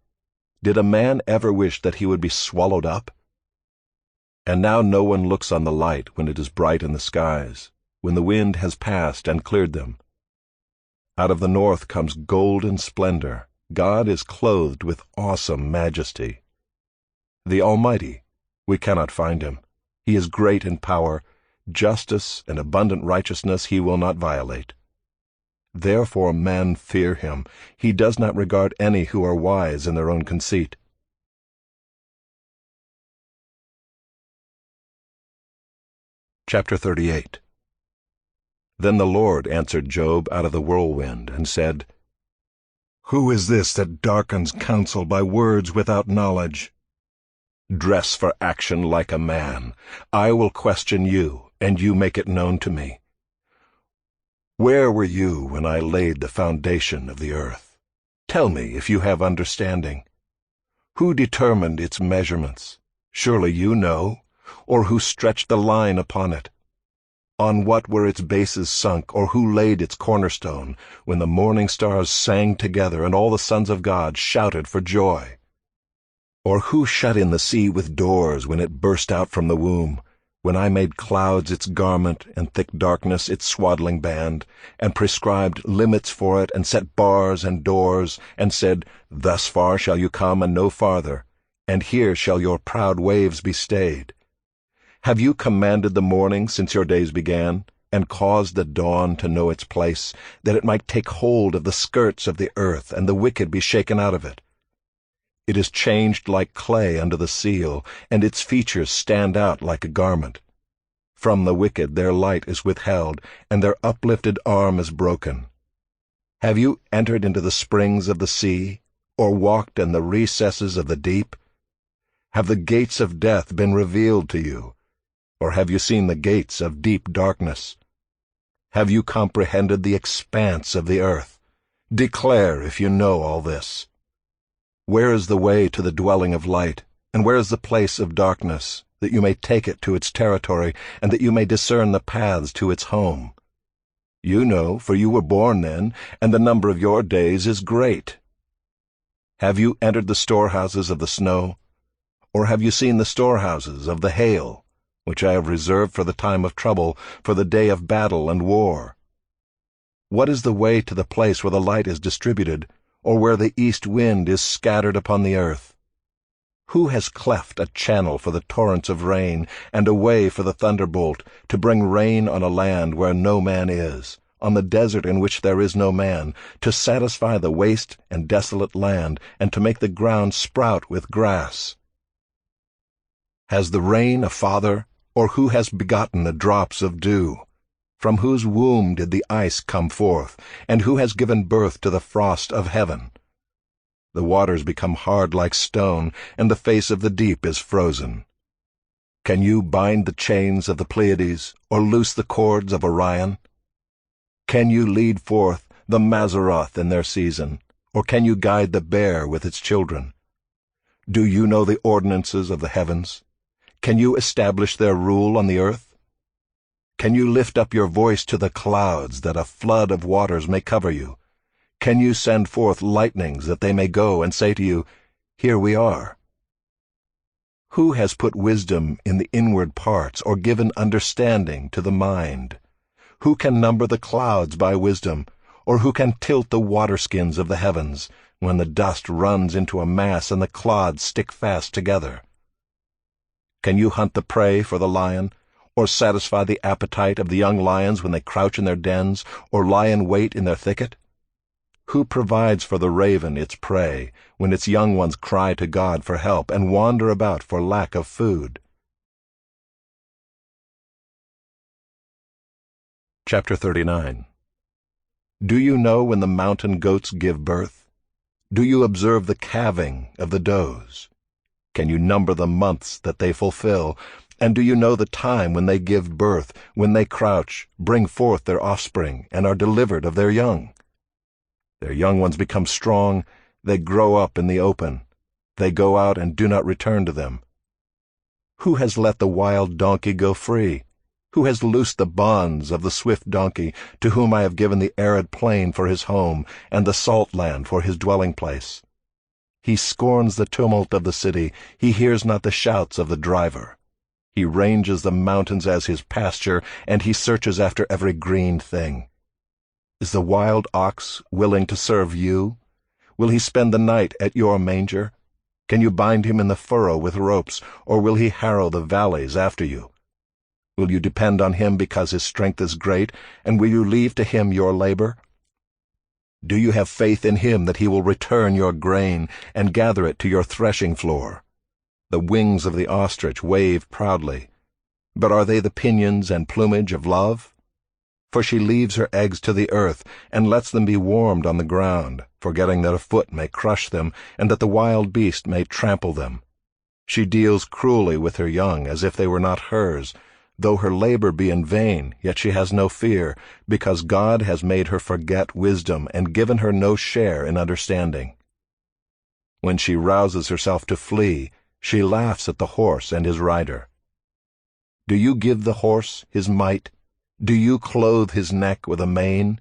Did a man ever wish that he would be swallowed up? And now no one looks on the light when it is bright in the skies, when the wind has passed and cleared them. Out of the north comes golden splendor. God is clothed with awesome majesty. The Almighty, we cannot find him. He is great in power. Justice and abundant righteousness he will not violate. Therefore men fear him. He does not regard any who are wise in their own conceit. Chapter 38. Then the Lord answered Job out of the whirlwind, and said, Who is this that darkens counsel by words without knowledge? Dress for action like a man. I will question you, and you make it known to me. Where were you when I laid the foundation of the earth? Tell me if you have understanding. Who determined its measurements? Surely you know. Or who stretched the line upon it? On what were its bases sunk, or who laid its cornerstone, when the morning stars sang together and all the sons of God shouted for joy? Or who shut in the sea with doors when it burst out from the womb, when I made clouds its garment and thick darkness its swaddling band, and prescribed limits for it, and set bars and doors, and said, Thus far shall you come and no farther, and here shall your proud waves be stayed? Have you commanded the morning since your days began, and caused the dawn to know its place, that it might take hold of the skirts of the earth, and the wicked be shaken out of it? It is changed like clay under the seal, and its features stand out like a garment. From the wicked their light is withheld, and their uplifted arm is broken. Have you entered into the springs of the sea, or walked in the recesses of the deep? Have the gates of death been revealed to you? Or have you seen the gates of deep darkness? Have you comprehended the expanse of the earth? Declare if you know all this. Where is the way to the dwelling of light, and where is the place of darkness, that you may take it to its territory, and that you may discern the paths to its home? You know, for you were born then, and the number of your days is great. Have you entered the storehouses of the snow? Or have you seen the storehouses of the hail, which I have reserved for the time of trouble, for the day of battle and war? What is the way to the place where the light is distributed, or where the east wind is scattered upon the earth? Who has cleft a channel for the torrents of rain, and a way for the thunderbolt, to bring rain on a land where no man is, on the desert in which there is no man, to satisfy the waste and desolate land, and to make the ground sprout with grass? Has the rain a father, or who has begotten the drops of dew? From whose womb did the ice come forth, and who has given birth to the frost of heaven? The waters become hard like stone, and the face of the deep is frozen. Can you bind the chains of the Pleiades, or loose the cords of Orion? Can you lead forth the Mazzaroth in their season, or can you guide the bear with its children? Do you know the ordinances of the heavens? Can you establish their rule on the earth? Can you lift up your voice to the clouds, that a flood of waters may cover you? Can you send forth lightnings, that they may go and say to you, Here we are? Who has put wisdom in the inward parts, or given understanding to the mind? Who can number the clouds by wisdom, or who can tilt the waterskins of the heavens, when the dust runs into a mass and the clods stick fast together? Can you hunt the prey for the lion, or satisfy the appetite of the young lions when they crouch in their dens, or lie in wait in their thicket? Who provides for the raven its prey, when its young ones cry to God for help and wander about for lack of food? Chapter 39. Do you know when the mountain goats give birth? Do you observe the calving of the does? Can you number the months that they fulfill? And do you know the time when they give birth, when they crouch, bring forth their offspring, and are delivered of their young? Their young ones become strong, they grow up in the open. They go out and do not return to them. Who has let the wild donkey go free? Who has loosed the bonds of the swift donkey, to whom I have given the arid plain for his home, and the salt land for his dwelling place? He scorns the tumult of the city, he hears not the shouts of the driver. He ranges the mountains as his pasture, and he searches after every green thing. Is the wild ox willing to serve you? Will he spend the night at your manger? Can you bind him in the furrow with ropes, or will he harrow the valleys after you? Will you depend on him because his strength is great, and will you leave to him your labor? Do you have faith in him that he will return your grain and gather it to your threshing floor? The wings of the ostrich wave proudly, but are they the pinions and plumage of love? For she leaves her eggs to the earth and lets them be warmed on the ground, forgetting that a foot may crush them and that the wild beast may trample them. She deals cruelly with her young as if they were not hers. Though her labor be in vain, yet she has no fear, because God has made her forget wisdom and given her no share in understanding. When she rouses herself to flee, she laughs at the horse and his rider. Do you give the horse his might? Do you clothe his neck with a mane?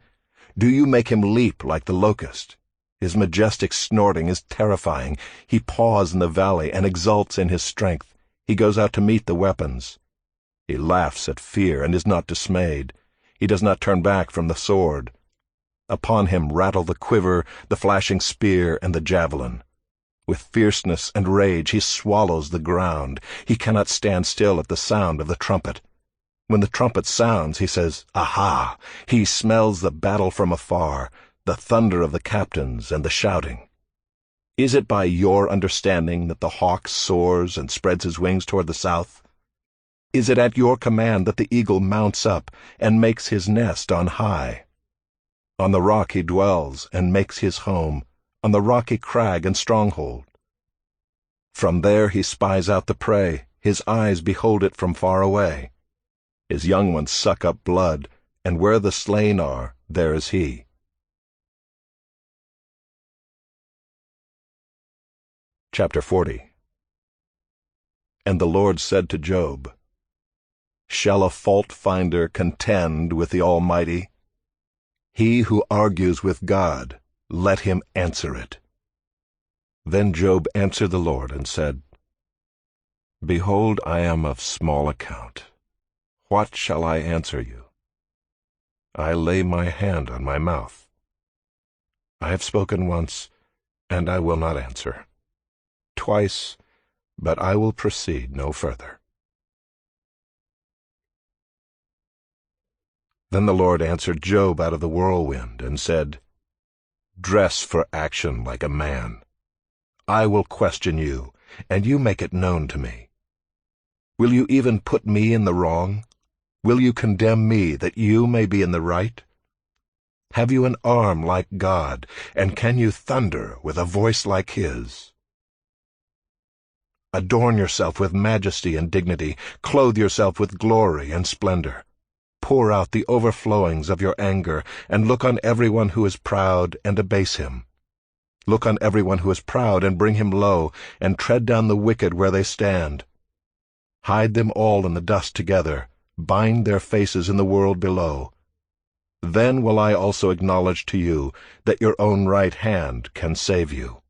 Do you make him leap like the locust? His majestic snorting is terrifying. He paws in the valley and exults in his strength. He goes out to meet the weapons. He laughs at fear and is not dismayed. He does not turn back from the sword. Upon him rattle the quiver, the flashing spear, and the javelin. With fierceness and rage he swallows the ground. He cannot stand still at the sound of the trumpet. When the trumpet sounds, he says, "Aha!" He smells the battle from afar, the thunder of the captains and the shouting. Is it by your understanding that the hawk soars and spreads his wings toward the south? Is it at your command that the eagle mounts up and makes his nest on high? On the rock he dwells and makes his home, on the rocky crag and stronghold. From there he spies out the prey, his eyes behold it from far away. His young ones suck up blood, and where the slain are, there is he. Chapter 40. And the Lord said to Job, Shall a fault-finder contend with the Almighty? He who argues with God, let him answer it. Then Job answered the Lord and said, Behold, I am of small account. What shall I answer you? I lay my hand on my mouth. I have spoken once, and I will not answer. Twice, but I will proceed no further. Then the Lord answered Job out of the whirlwind and said, Dress for action like a man. I will question you, and you make it known to me. Will you even put me in the wrong? Will you condemn me that you may be in the right? Have you an arm like God, and can you thunder with a voice like his? Adorn yourself with majesty and dignity, clothe yourself with glory and splendor. Pour out the overflowings of your anger, and look on everyone who is proud and abase him. Look on everyone who is proud and bring him low, and tread down the wicked where they stand. Hide them all in the dust together, bind their faces in the world below. Then will I also acknowledge to you that your own right hand can save you.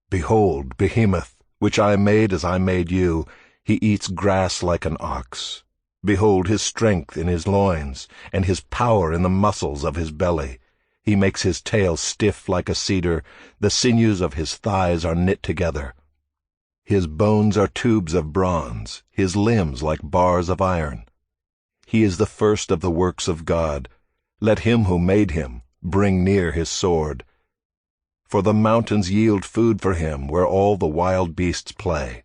Behold, Behemoth, which I made as I made you, he eats grass like an ox. Behold his strength in his loins, and his power in the muscles of his belly. He makes his tail stiff like a cedar, the sinews of his thighs are knit together. His bones are tubes of bronze, his limbs like bars of iron. He is the first of the works of God. Let him who made him bring near his sword. For the mountains yield food for him where all the wild beasts play.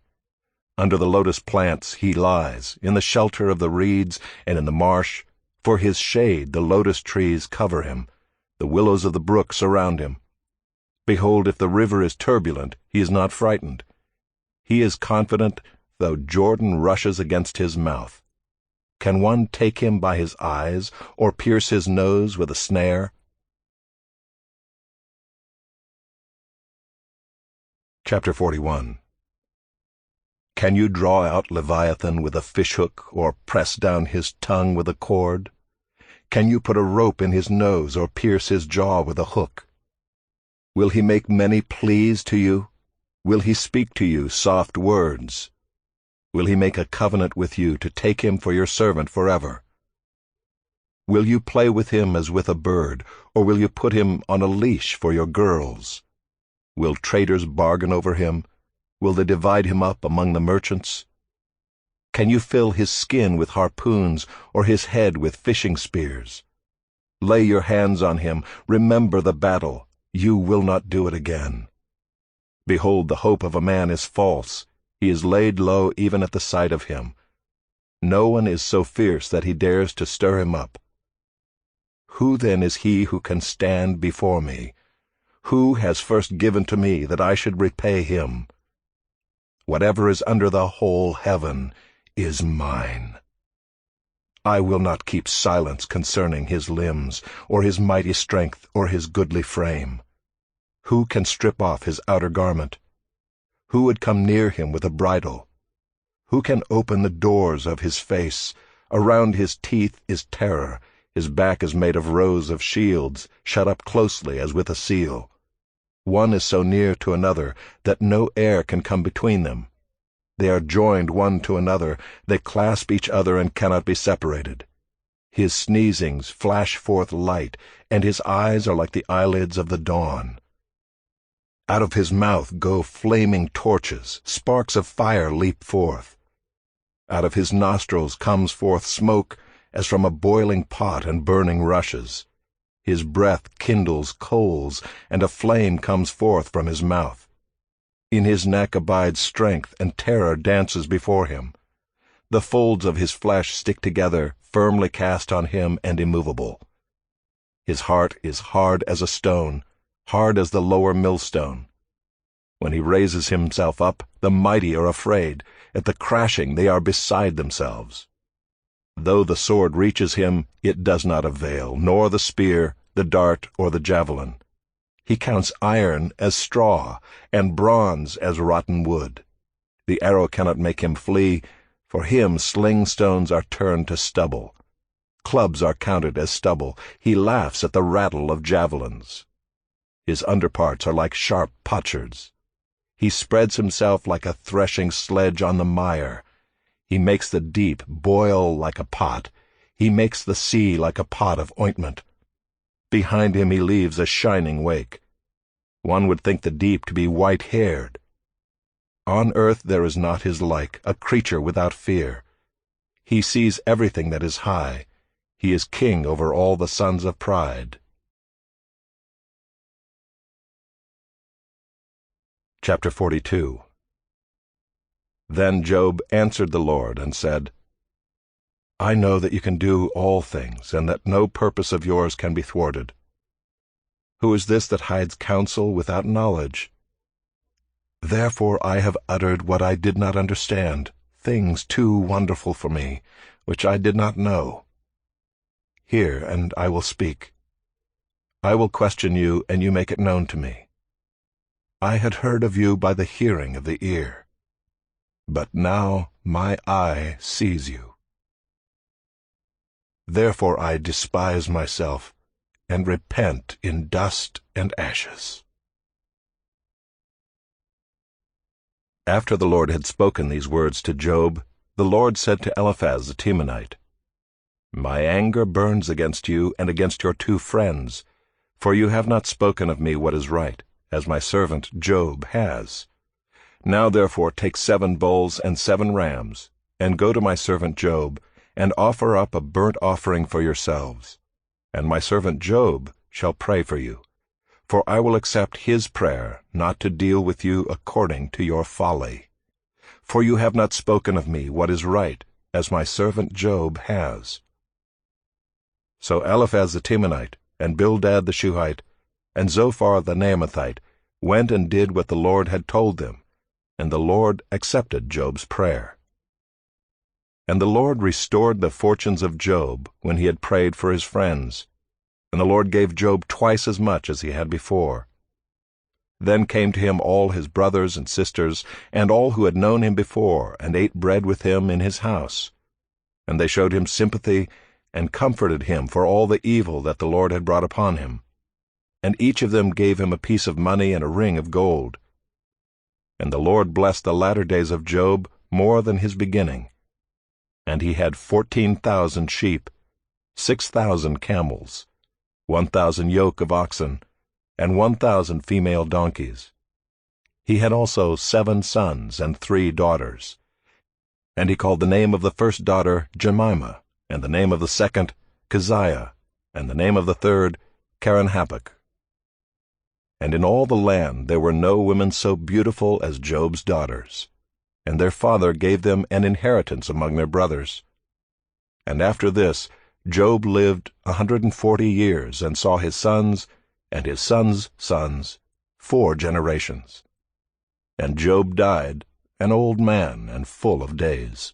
Under the lotus plants he lies, in the shelter of the reeds and in the marsh. For his shade the lotus trees cover him, the willows of the brook surround him. Behold, if the river is turbulent, he is not frightened. He is confident, though Jordan rushes against his mouth. Can one take him by his eyes, or pierce his nose with a snare? Chapter 41. Can you draw out Leviathan with a fishhook, or press down his tongue with a cord? Can you put a rope in his nose, or pierce his jaw with a hook? Will he make many pleas to you? Will he speak to you soft words? Will he make a covenant with you to take him for your servant forever? Will you play with him as with a bird, or will you put him on a leash for your girls? Will traders bargain over him? Will they divide him up among the merchants? Can you fill his skin with harpoons, or his head with fishing spears? Lay your hands on him, remember the battle, you will not do it again. Behold, the hope of a man is false, he is laid low even at the sight of him. No one is so fierce that he dares to stir him up. Who then is he who can stand before me? Who has first given to me that I should repay him? Whatever is under the whole heaven is mine. I will not keep silence concerning his limbs, or his mighty strength, or his goodly frame. Who can strip off his outer garment? Who would come near him with a bridle? Who can open the doors of his face? Around his teeth is terror. His back is made of rows of shields, shut up closely as with a seal. One is so near to another that no air can come between them. They are joined one to another, they clasp each other and cannot be separated. His sneezings flash forth light, and his eyes are like the eyelids of the dawn. Out of his mouth go flaming torches, sparks of fire leap forth. Out of his nostrils comes forth smoke as from a boiling pot and burning rushes. His breath kindles coals, and a flame comes forth from his mouth. In his neck abides strength, and terror dances before him. The folds of his flesh stick together, firmly cast on him and immovable. His heart is hard as a stone, hard as the lower millstone. When he raises himself up, the mighty are afraid. At the crashing they are beside themselves. Though the sword reaches him, it does not avail, nor the spear, the dart, or the javelin. He counts iron as straw, and bronze as rotten wood. The arrow cannot make him flee. For him sling stones are turned to stubble. Clubs are counted as stubble. He laughs at the rattle of javelins. His underparts are like sharp potsherds. He spreads himself like a threshing sledge on the mire. He makes the deep boil like a pot. He makes the sea like a pot of ointment. Behind him he leaves a shining wake. One would think the deep to be white-haired. On earth there is not his like, a creature without fear. He sees everything that is high. He is king over all the sons of pride. Chapter 42. Then Job answered the Lord and said, I know that you can do all things, and that no purpose of yours can be thwarted. Who is this that hides counsel without knowledge? Therefore I have uttered what I did not understand, things too wonderful for me, which I did not know. Hear, and I will speak. I will question you, and you make it known to me. I had heard of you by the hearing of the ear, but now my eye sees you. Therefore I despise myself, and repent in dust and ashes. After the Lord had spoken these words to Job, the Lord said to Eliphaz the Temanite, My anger burns against you and against your 2 friends, for you have not spoken of me what is right, as my servant Job has. Now therefore take 7 bulls and 7 rams, and go to my servant Job, and offer up a burnt offering for yourselves. And my servant Job shall pray for you, for I will accept his prayer not to deal with you according to your folly. For you have not spoken of me what is right, as my servant Job has." So Eliphaz the Temanite, and Bildad the Shuhite, and Zophar the Naamathite went and did what the Lord had told them, and the Lord accepted Job's prayer. And the Lord restored the fortunes of Job when he had prayed for his friends, and the Lord gave Job twice as much as he had before. Then came to him all his brothers and sisters, and all who had known him before, and ate bread with him in his house. And they showed him sympathy, and comforted him for all the evil that the Lord had brought upon him. And each of them gave him a piece of money and a ring of gold. And the Lord blessed the latter days of Job more than his beginning. And he had 14,000 sheep, 6,000 camels, 1,000 yoke of oxen, and 1,000 female donkeys. He had also 7 sons and 3 daughters. And he called the name of the first daughter Jemimah, and the name of the second Keziah, and the name of the third Keren-Happuch. And in all the land there were no women so beautiful as Job's daughters, and their father gave them an inheritance among their brothers. And after this Job lived 140 years, and saw his sons and his sons' sons 4 generations. And Job died, an old man and full of days.